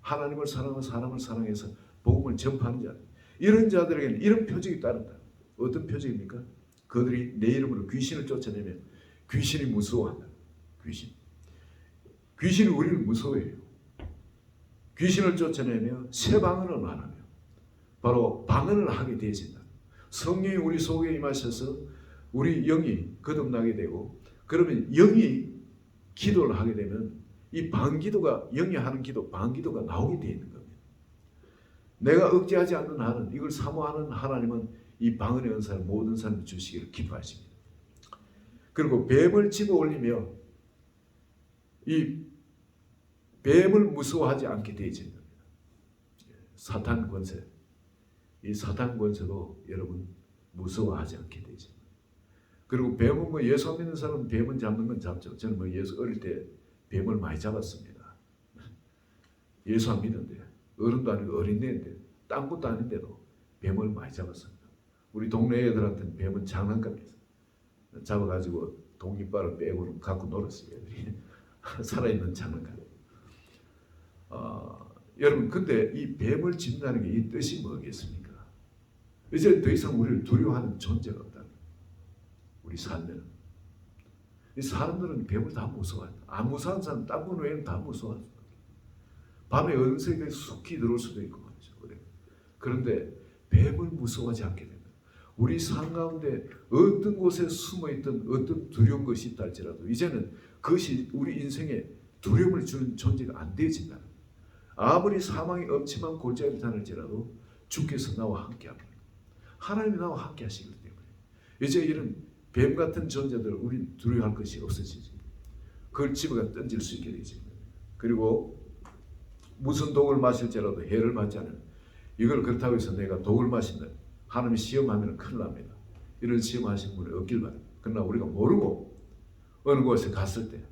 하나님을 사랑하고 사람을 사랑해서 복음을 전파하는 자들, 이런 자들에게는 이런 표적이 따른다. 어떤 표적입니까? 그들이 내 이름으로 귀신을 쫓아내면 귀신이 무서워한다. 귀신이 우리를 무서워해요. 귀신을 쫓아내며 새 방언을 말하며 바로 방언을 하게 되어진다. 성령이 우리 속에 임하셔서 우리 영이 거듭나게 되고, 그러면 영이 기도를 하게 되면 이 방기도가, 영이 하는 기도, 방기도가 나오게 되어 있는 겁니다. 내가 억제하지 않는 한은, 이걸 사모하는 하나님은 이 방언의 은사를 모든 사람이 주시기를 기뻐하십니다. 그리고 뱀을 집어 올리며 이 뱀을 무서워하지 않게 되어진 겁니다. 사탄 권세, 이 사탄 권세도 여러분 무서워하지 않게 되죠. 그리고 뱀은 뭐 예수 안 믿는 사람은 뱀은 잡는 건 잡죠. 저는 뭐 예수 어릴 때 뱀을 많이 잡았습니다. 예수 안 믿는데, 어른도 아니고 어린애인데, 딴 것도 아닌데도 뱀을 많이 잡았습니다. 우리 동네 애들한테는 뱀은 장난감이었어요. 잡아가지고 독립발을 빼고 갖고 놀았어요. 애들이. 살아있는 장난감. 여러분, 근데 이 뱀을 집는다는 게 이 뜻이 뭐겠습니까? 이제 더 이상 우리를 두려워하는 존재가 없다. 우리 사람들은. 이 사람들은 뱀을 다 무서워한다. 안 무서워하는 사람, 딴 분 외에는 다 무서워한다. 밤에 어둠속에 숙히 들어올 수도 있고 말이죠. 그런데 뱀을 무서워하지 않게 됩니다. 우리 삶 가운데 어떤 곳에 숨어있던 어떤 두려운 것이 있다 할지라도 이제는 그것이 우리 인생에 두려움을 주는 존재가 안 되어진다. 아무리 사망이 엄침한 골짜기를 다닐지라도 주께서 나와 함께합니다. 하나님이 나와 함께 하시기 때문에 이제 이런 뱀 같은 존재들 우리는 두려워할 것이 없어지지. 그걸 집어가 던질 수 있게 되지. 그리고 무슨 독을 마실지라도 해를 받지 않으면, 이걸 그렇다고 해서 내가 독을 마신다, 하나님이 시험하면 큰일 납니다. 이런 시험하신 분이 없길 바랍니다. 그러나 우리가 모르고 어느 곳에 갔을 때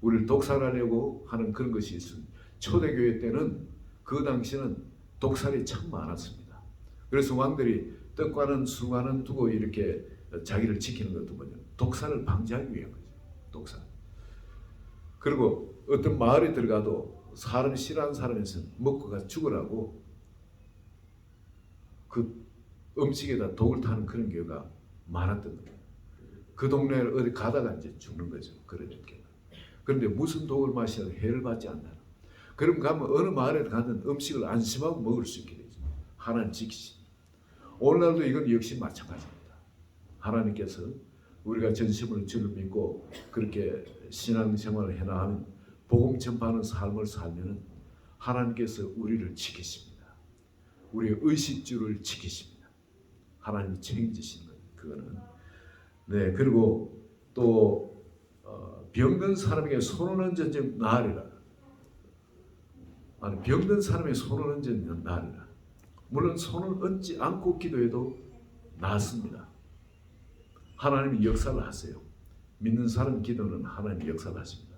우리를 독살하려고 하는 그런 것이 있습니다. 초대교회 때는 그 당시는 독살이 참 많았습니다. 그래서 왕들이 떡과는 수과는 두고 이렇게 자기를 지키는 것도 뭐냐, 독살을 방지하기 위한 거죠. 독살. 그리고 어떤 마을에 들어가도 사람 싫어하는 사람에서는 먹고 가 죽으라고 그 음식에다 독을 타는 그런 경우가 많았던 거예요. 그 동네를 어디 가다가 이제 죽는 거죠. 그런 경우. 그런데 무슨 독을 마셔도 해를 받지 않나. 그럼 가면 어느 마을에 가든 음식을 안심하고 먹을 수 있게 되죠. 하나님 지키십니다. 오늘날도 이건 역시 마찬가지입니다. 하나님께서 우리가 전심으로 주를 믿고 그렇게 신앙생활을 해나가면, 복음 전파하는 삶을 살면 하나님께서 우리를 지키십니다. 우리의 의식주를 지키십니다. 하나님이 책임지시는 거예요. 그거는. 네, 그리고 또 병든 사람에게 손을 얹어 나으리라. 아니, 병든 사람에게 손을 얹어 나으리라. 물론 손을 얹지 않고 기도해도 낫습니다. 하나님이 역사를 하세요. 믿는 사람 기도는 하나님이 역사를 하십니다.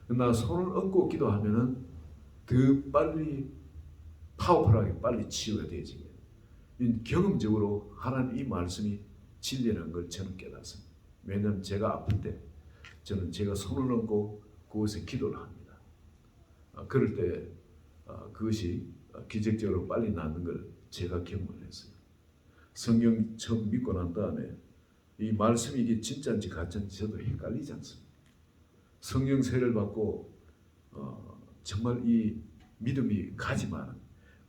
그러나 손을 얹고 기도하면은 더 빨리 파워풀하게 빨리 치유가 되지. 경험적으로 하나님 이 말씀이 진리라는 걸 저는 깨닫습니다. 왜냐하면 제가 아플 때 저는 제가 손을 얹고 그곳에 기도를 합니다. 그럴 때 그것이 기적적으로 빨리 낫는 걸 제가 경험을 했어요. 성경 처음 믿고 난 다음에 이 말씀이 이게 진짜인지 가짜인지 저도 헷갈리지 않습니다. 성령 세례를 받고 정말 이 믿음이 가지만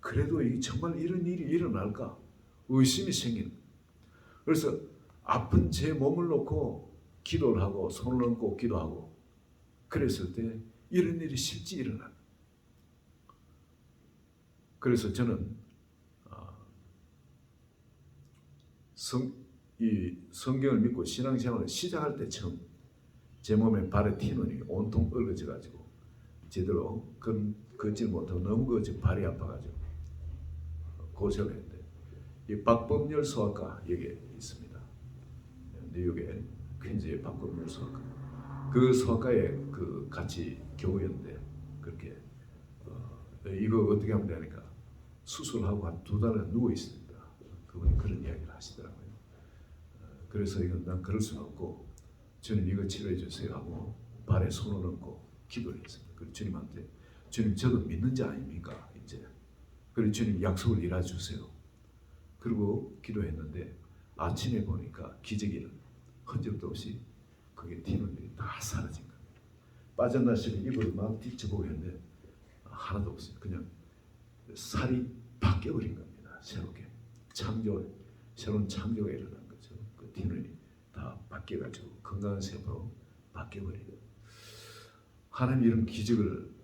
그래도 이게 정말 이런 일이 일어날까 의심이 생기는 거예요. 그래서 아픈 제 몸을 놓고 기도를 하고 손을 얹고 기도하고 그랬을 때 이런 일이 실제 일어나요. 그래서 저는 이 성경을 믿고 신앙생활을 시작할 때 처음 제 몸에 발에 티눈이 온통 얽어져 가지고 제대로 걷질 못하고 너무 발이 아파가지고 고생을 했는데, 이 박범열 소아과 여기에 있습니다. 뉴욕에 퀸즈의 박범열 소아과. 그 서가에 그 같이 교회였는데 그렇게 이거 어떻게 하면 되니까 수술하고 한 2달간 누워 있습니다. 그분이 그런 이야기를 하시더라고요. 그래서 이건 난 그럴 수는 없고 주님 이거 치료해 주세요 하고 발에 손을 얹고 기도를 했습니다. 그리고 주님한테 주님 저도 믿는 자 아닙니까 이제. 그리고 주님 약속을 이루어 주세요. 그리고 기도했는데 아침에 보니까 기저귀는 흔적도 없이 그게 티눈들이 다 사라진 겁니다. 빠져나시는 이불을 막 뒤쳐보고 했는데 하나도 없어요. 그냥 살이 바뀌어버린 겁니다. 새롭게 새로운 창조가 일어난 거죠. 그 티눈이 다 바뀌어가지고 건강한 세포로 바뀌어버린 거예요. 하나님 이런 기적을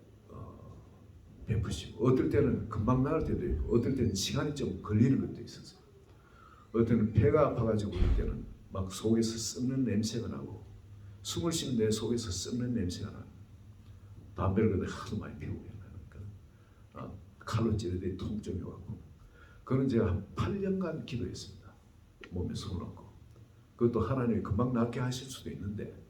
베푸시고 어떨 때는 금방 나을 때도 있고 어떨 때는 시간이 좀 걸리는 것도 있었어요. 어떨 때는 폐가 아파가지고 그럴 때는 막 속에서 썩는 냄새가 나고 숨을 쉬는 내 속에서 썩는 냄새가 나고 담배를 그때 하도 많이 피우고 그러니까 칼로 찌르더니 통증이 왔고 그건 제가 한 8년간 기도했습니다. 몸에 손을 얹고 그것도 하나님이 금방 낫게 하실 수도 있는데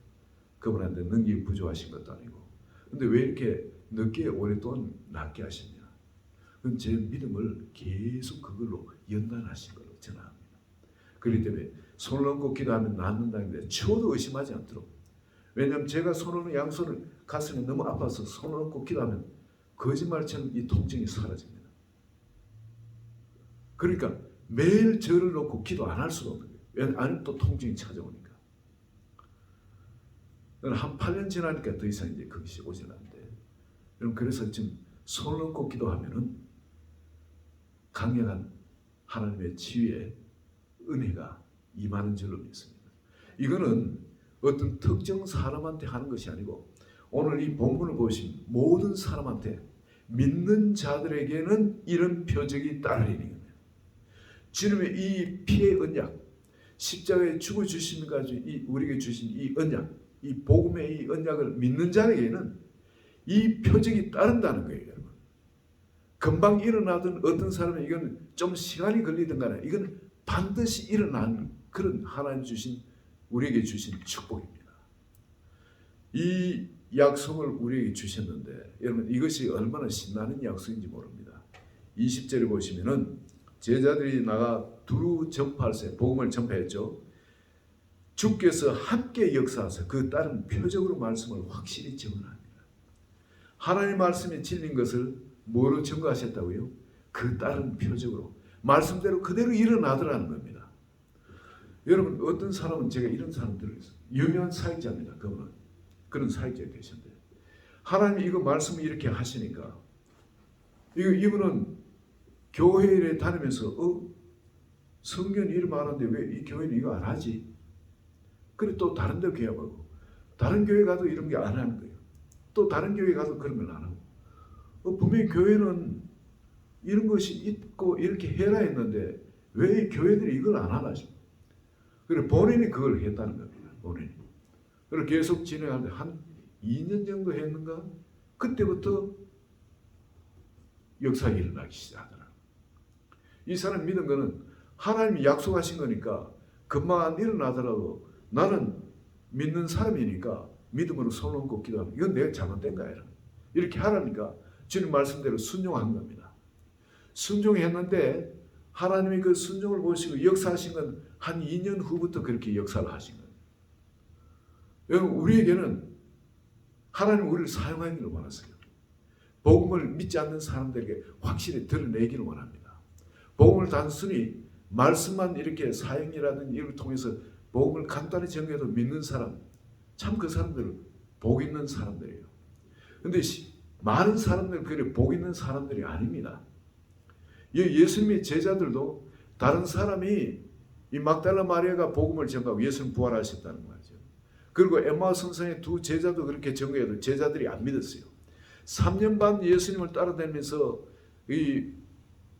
그분한테 능력이 부족하신 것도 아니고 근데 왜 이렇게 늦게 오랫동안 낫게 하시냐 그건 제 믿음을 계속 그걸로 연단하신 걸로 전합니다. 그렇기 때문에 손을 얹고 기도하면 낫는다는데 추워도 의심하지 않도록 왜냐하면 제가 손을 양손을 가슴이 너무 아파서 손을 얹고 기도하면 거짓말처럼 이 통증이 사라집니다. 그러니까 매일 저를 놓고 기도 안 할 수가 없는 거예요. 왜냐하면 또 통증이 찾아오니까. 한 8년 지나니까 더 이상 이제 그것이 오질 않는데 그래서 지금 손을 얹고 기도하면은 강력한 하나님의 치유의 은혜가 임하는 줄로 믿습니다. 이거는 어떤 특정 사람한테 하는 것이 아니고 오늘 이 본문을 보시면 모든 사람한테 믿는 자들에게는 이런 표적이 따르는 겁니다. 주님의 이 피의 언약, 십자가에 죽어주신 가지고 우리에게 주신 이 언약, 이 복음의 이 언약을 믿는 자에게는 이 표적이 따른다는 거예요, 여러분. 금방 일어나던 어떤 사람은 이건 좀 시간이 걸리든 간에 이건 반드시 일어나는 그런 하나님 주신 우리에게 주신 축복입니다. 이 약속을 우리에게 주셨는데 여러분 이것이 얼마나 신나는 약속인지 모릅니다. 20절에 보시면은 제자들이 나가 두루 전파할세 복음을 전파했죠. 주께서 함께 역사하사 그 다른 표적으로 말씀을 확실히 증언합니다. 하나님 말씀이 진리인 것을 뭐로 증거하셨다고요? 그 다른 표적으로 말씀대로 그대로 일어나더라는 겁니다. 여러분 어떤 사람은 제가 이런 사람 들었어요. 유명한 사역자입니다. 그분은 그런 사역자가 계신데 하나님이 이거 말씀을 이렇게 하시니까 이분은 교회에 다니면서 성경 이름 아는데 왜 이 교회는 이거 안 하지? 그래 또 다른 데 교회하고 다른 교회 가도 이런 게 안 하는 거예요. 또 다른 교회 가도 그런 걸 안 하고 분명히 교회는 이런 것이 있고 이렇게 해라 했는데 왜 교회들이 이걸 안 하나 싶어요. 그래 본인이 그걸 했다는 겁니다. 본인이. 그걸 계속 진행하는데 한 2년 정도 했는가? 그때부터 역사가 일어나기 시작하더라고요. 이 사람 믿은 거는 하나님이 약속하신 거니까 금방 안 일어나더라도 나는 믿는 사람이니까 믿음으로 손을 얹고 기도하면 이건 내가 잘못된 거야. 이렇게 하라니까 주님 말씀대로 순종한 겁니다. 순종했는데 하나님이 그 순종을 보시고 역사하신 건 한 2년 후부터 그렇게 역사를 하신 거예요. 여러분 우리에게는 하나님 우리를 사용하기를 원하세요. 복음을 믿지 않는 사람들에게 확실히 드러내기를 원합니다. 복음을 단순히 말씀만 이렇게 사역이라든지 이를 통해서 복음을 간단히 정해도 믿는 사람 참 그 사람들은 복 있는 사람들이에요. 그런데 많은 사람들은 그래 복 있는 사람들이 아닙니다. 예수님의 제자들도 다른 사람이 이 막달라 마리아가 복음을 전가하고 예수님 부활하셨다는 말이죠. 그리고 엠마우스 선생의 두 제자도 그렇게 전가해도 제자들이 안 믿었어요. 3년 반 예수님을 따라다니면서 이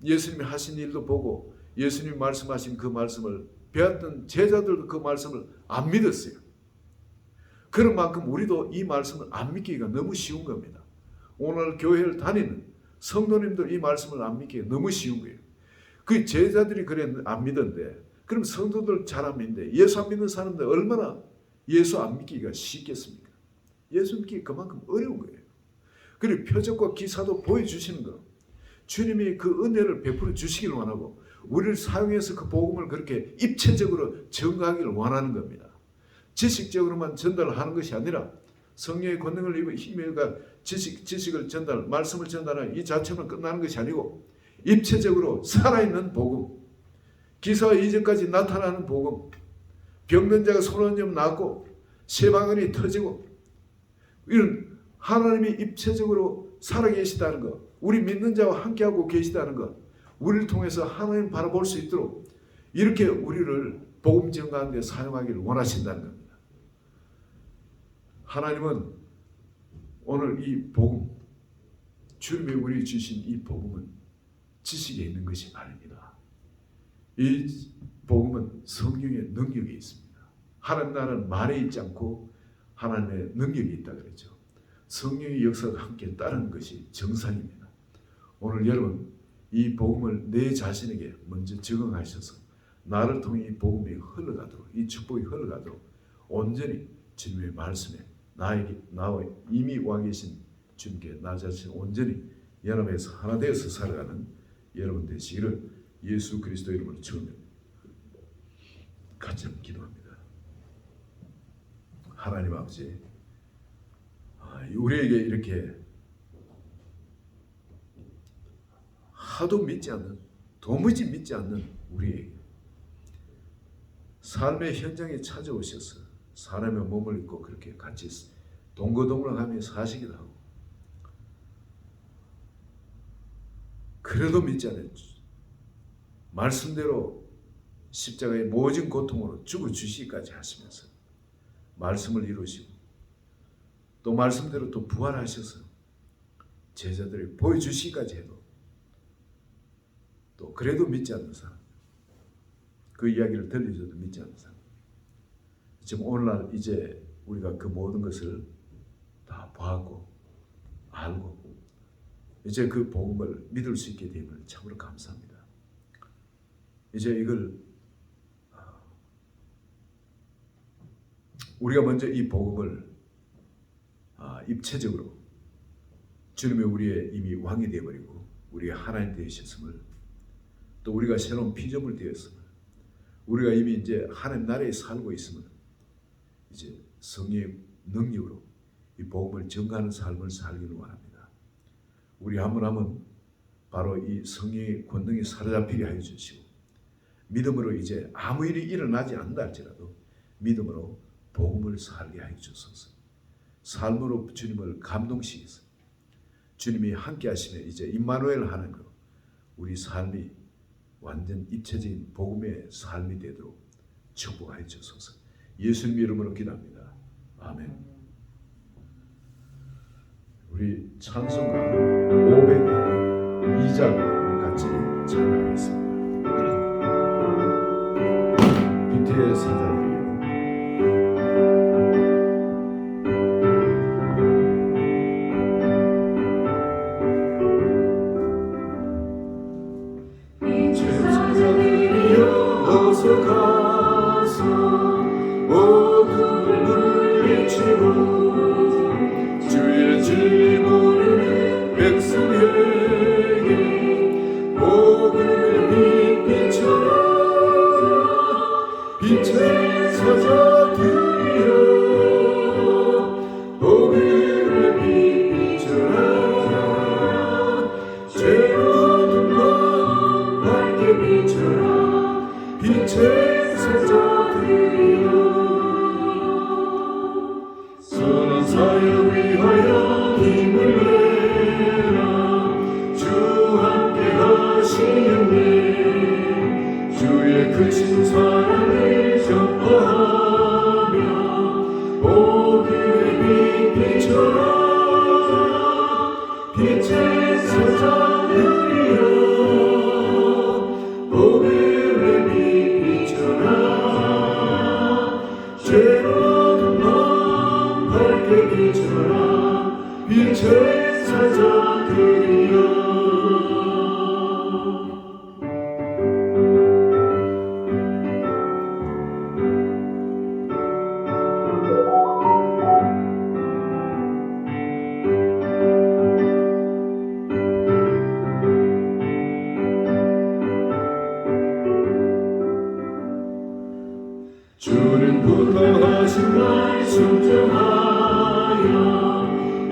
예수님이 하신 일도 보고 예수님이 말씀하신 그 말씀을 배웠던 제자들도 그 말씀을 안 믿었어요. 그런 만큼 우리도 이 말씀을 안 믿기가 너무 쉬운 겁니다. 오늘 교회를 다니는 성도님들 이 말씀을 안 믿기가 너무 쉬운 거예요. 그 제자들이 그래 안 믿었는데 그럼 성도들 잘 안 믿는데 예수 안 믿는 사람들 얼마나 예수 안 믿기가 쉽겠습니까? 예수 믿기 그만큼 어려운 거예요. 그리고 표적과 기사도 보여주시는 거. 주님이 그 은혜를 베풀어 주시길 원하고 우리를 사용해서 그 복음을 그렇게 입체적으로 전가하기를 원하는 겁니다. 지식적으로만 전달하는 것이 아니라 성령의 권능을 힘입어 지식을 전달, 말씀을 전달하는 이 자체만 끝나는 것이 아니고 입체적으로 살아있는 복음, 기사와 이전까지 나타나는 복음, 병든 자가 손 얹으면 낫고 쇠방울이 터지고 이런 하나님이 입체적으로 살아계시다는 것, 우리 믿는 자와 함께하고 계시다는 것, 우리를 통해서 하나님 바라볼 수 있도록 이렇게 우리를 복음 전가하는 데 사용하기를 원하신다는 겁니다. 하나님은 오늘 이 복음, 주님이 우리 주신 이 복음은 지식에 있는 것이 아닙니다. 이 복음은 성령의 능력이 있습니다. 하나님 나라는 말에 있지 않고 하나님의 능력이 있다 그랬죠. 성령의 역사가 함께 따르는 것이 정상입니다. 오늘 여러분 이 복음을 내 자신에게 먼저 적응하셔서 나를 통해 이 복음이 흘러가도록, 이 축복이 흘러가도록 온전히 주님의 말씀에 나와 이미 와 계신 주님께 나 자신 온전히 연합해서 하나 되어서 살아가는 여러분 되시기를 예수 그리스도 이름으로 축원합니다. 같이 기도합니다. 하나님 아버지, 우리에게 이렇게 하도 믿지 않는, 도무지 믿지 않는 우리에게 삶의 현장에 찾아오셔서 사람의 몸을 입고 그렇게 같이 동거동락하며 사시기도 하고 그래도 믿지 않았죠. 말씀대로 십자가의 모진 고통으로 죽어주시기까지 하시면서 말씀을 이루시고 또 말씀대로 또 부활하셔서 제자들이 보여주시기까지 해도 또 그래도 믿지 않는 사람, 그 이야기를 들려줘도 믿지 않는 사람, 지금 오늘날 이제 우리가 그 모든 것을 다 보았고 알고 이제 그 복음을 믿을 수 있게 됨을 참으로 감사합니다. 이제 이걸 우리가 먼저 이 복음을 입체적으로 주님의 우리의 이미 왕이 되어버리고 우리가 하나님 되셨음을, 또 우리가 새로운 피조물 되었음을, 우리가 이미 이제 하나님 나라에 살고 있음을 이제 성령의 능력으로 이 복음을 전가하는 삶을 살기를 원합니다. 우리 한 분 한 분 바로 이 성령의 권능이 사로잡히게 하여 주시고 믿음으로 이제 아무 일이 일어나지 않는다 할지라도 믿음으로 복음을 살게 하여 주소서. 삶으로 주님을 감동시켜서 주님이 함께 하시면 이제 임마누엘 하나님으로 우리 삶이 완전 입체적인 복음의 삶이 되도록 축복하여 주소서. 예수님 이름으로 기도합니다. 아멘. 우리 찬송가 502장 같이 찬양하겠습니다. 빛의 사자들이여 어서 가서 어둠을 물리치고 주의 질문을 백성에게 복음의 빛비춰라. 빛의 사자들이여 복음의 빛비춰라. 죄 어둠 넌 밝게 비춰라. 빛의 사자들이여 선한 사역 위하여 힘을 내라. 주 함께 하시겠네. 주의 크신 사랑을 전파하며 복음의 빛 비춰라. 빛의 사자들이여 복음의 빛 죄로운 넌 밝게 비춰라. 빛의 사자들이여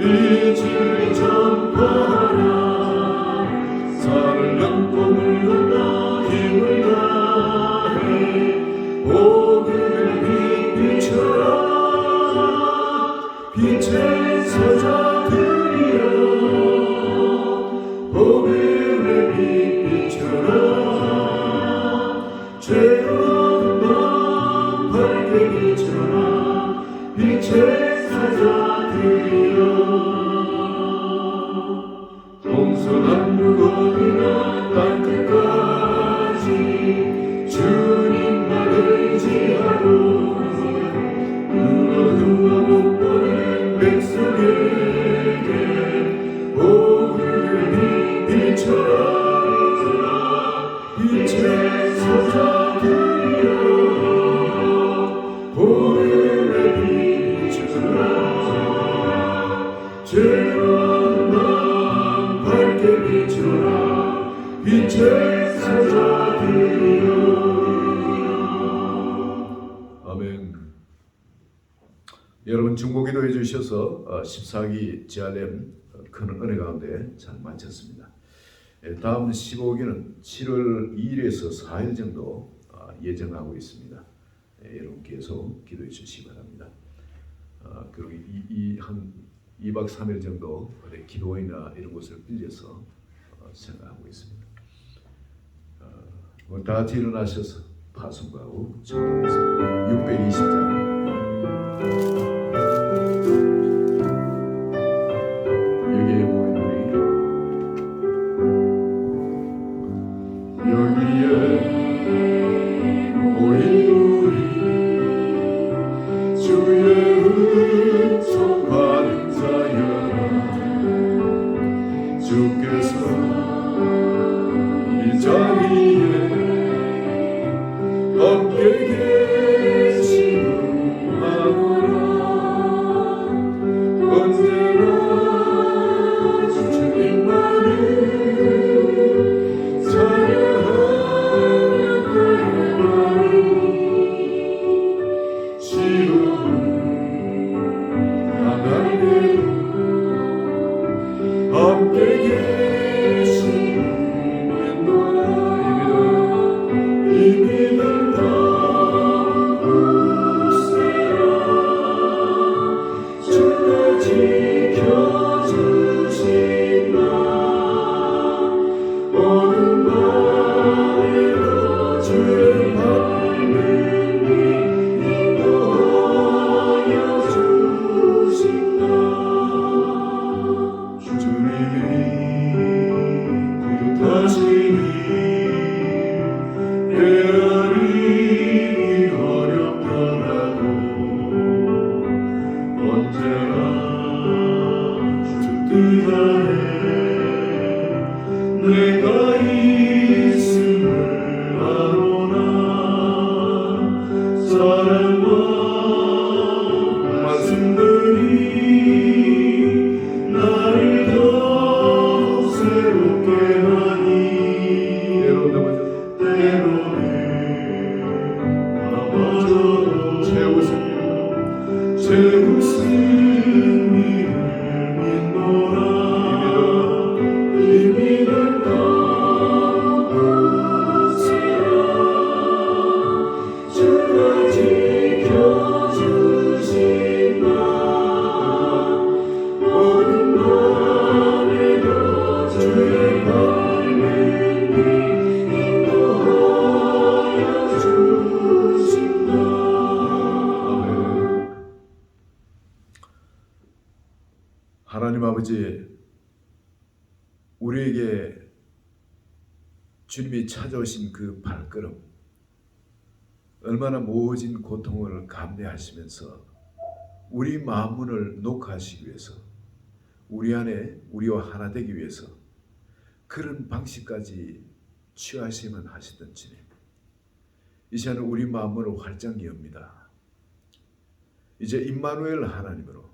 이질 전파하라. 살은 꿈을 건다 힘을 다해 복음의 빛 비춰라. 빛의 사자들이여 복음의 빛 비춰라. 죄 없는 밤 밝게 비춰라. 빛의 사자들이여 동서남북어디나 땅끝까지 주님만 의지하고 눈어두어 못 보는 백성에게 복음의 빛 비춰라. 빛의 사자들이여 복음의 빛 비춰라. 죄 없는 밤 밝게 비춰라. 빛의 사자들이여. 아멘. 여러분 중보기도 해주셔서 14기 GRM 큰 은혜 가운데 잘 마쳤습니다. 다음 15기는 7월 2일에서 4일 정도 예정하고 있습니다. 여러분 계속 기도해 주시기 바랍니다. 그리고 한 2박 3일 정도 기도회나 이런 것을 빌려서 생각하고 있습니다. 다 같이 일어나셔서 파송하고 전도하겠습니다. 620장 여기에 모인 우리 여기에 모인 우리 주의 은총 받은 자여라. 주께서 이 자리에 함께 계시구나. 언제나 주님만을 찬양하며 나아가리. 시로운 나날에도 함께 계시는도다. 이 믿음 담으세요. 주가 지켜주신다. 오는 밤에도 주의 밝은 빛 인도하여 주신다. 주님이 뜻하시니 헤아리기 어렵더라도 언제나 주 뜻 안에 내가 있음을 아노나. 사랑과 말씀들이 나를 더욱 새롭게 하니 때로는 나마저도 제 웃음이 믿노라. 이 믿음 담으세요. 주가 지켜주신다. 모든 밤에도 주의 밝은 빛 인도하여 주신다. 아멘. 하나님 아버지, 우리에게 주님이 찾아오신 그 발걸음, 얼마나 모진 고통을 감내하시면서 우리 마음문을 녹화하시기 위해서, 우리 안에 우리와 하나 되기 위해서 그런 방식까지 취하시면 하시던 주님, 이 시간은 우리 마음문을 활짝 여옵니다. 이제 임마누엘 하나님으로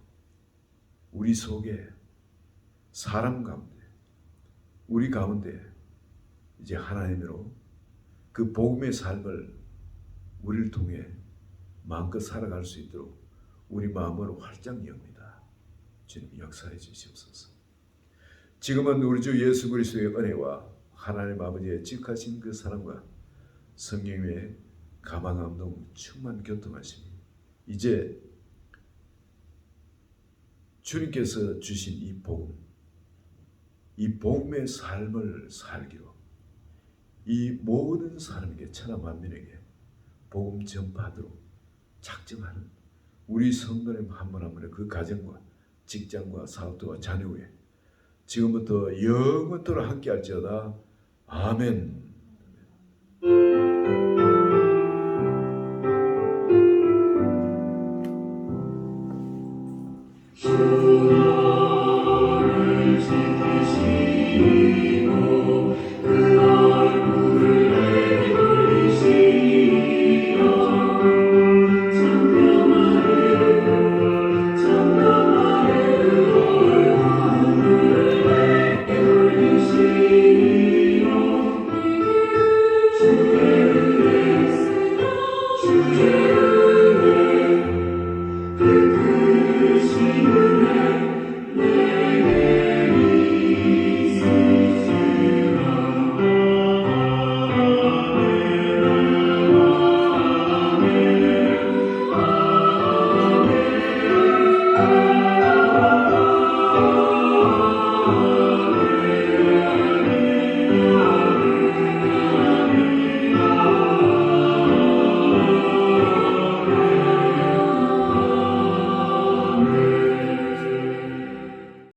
우리 속에, 사람 가운데, 우리 가운데 이제 하나님으로 그 복음의 삶을 우리를 통해 마음껏 살아갈 수 있도록 우리 마음을 활짝 엽니다. 주님 역사해 주시옵소서. 지금은 우리 주 예수 그리스도의 은혜와 하나님 아버지의 지극하신 그 사랑과 성령의 가망함동 충만 교통하심이 이제 주님께서 주신 이 복음, 이 복음의 삶을 살기로 이 모든 사람에게 천하 만민에게 복음 전파하도록 작정하는 우리 성도님 한 분 한 분의 그 가정과 직장과 사업과 자녀에 지금부터 영원토록 함께할지어다. 아멘.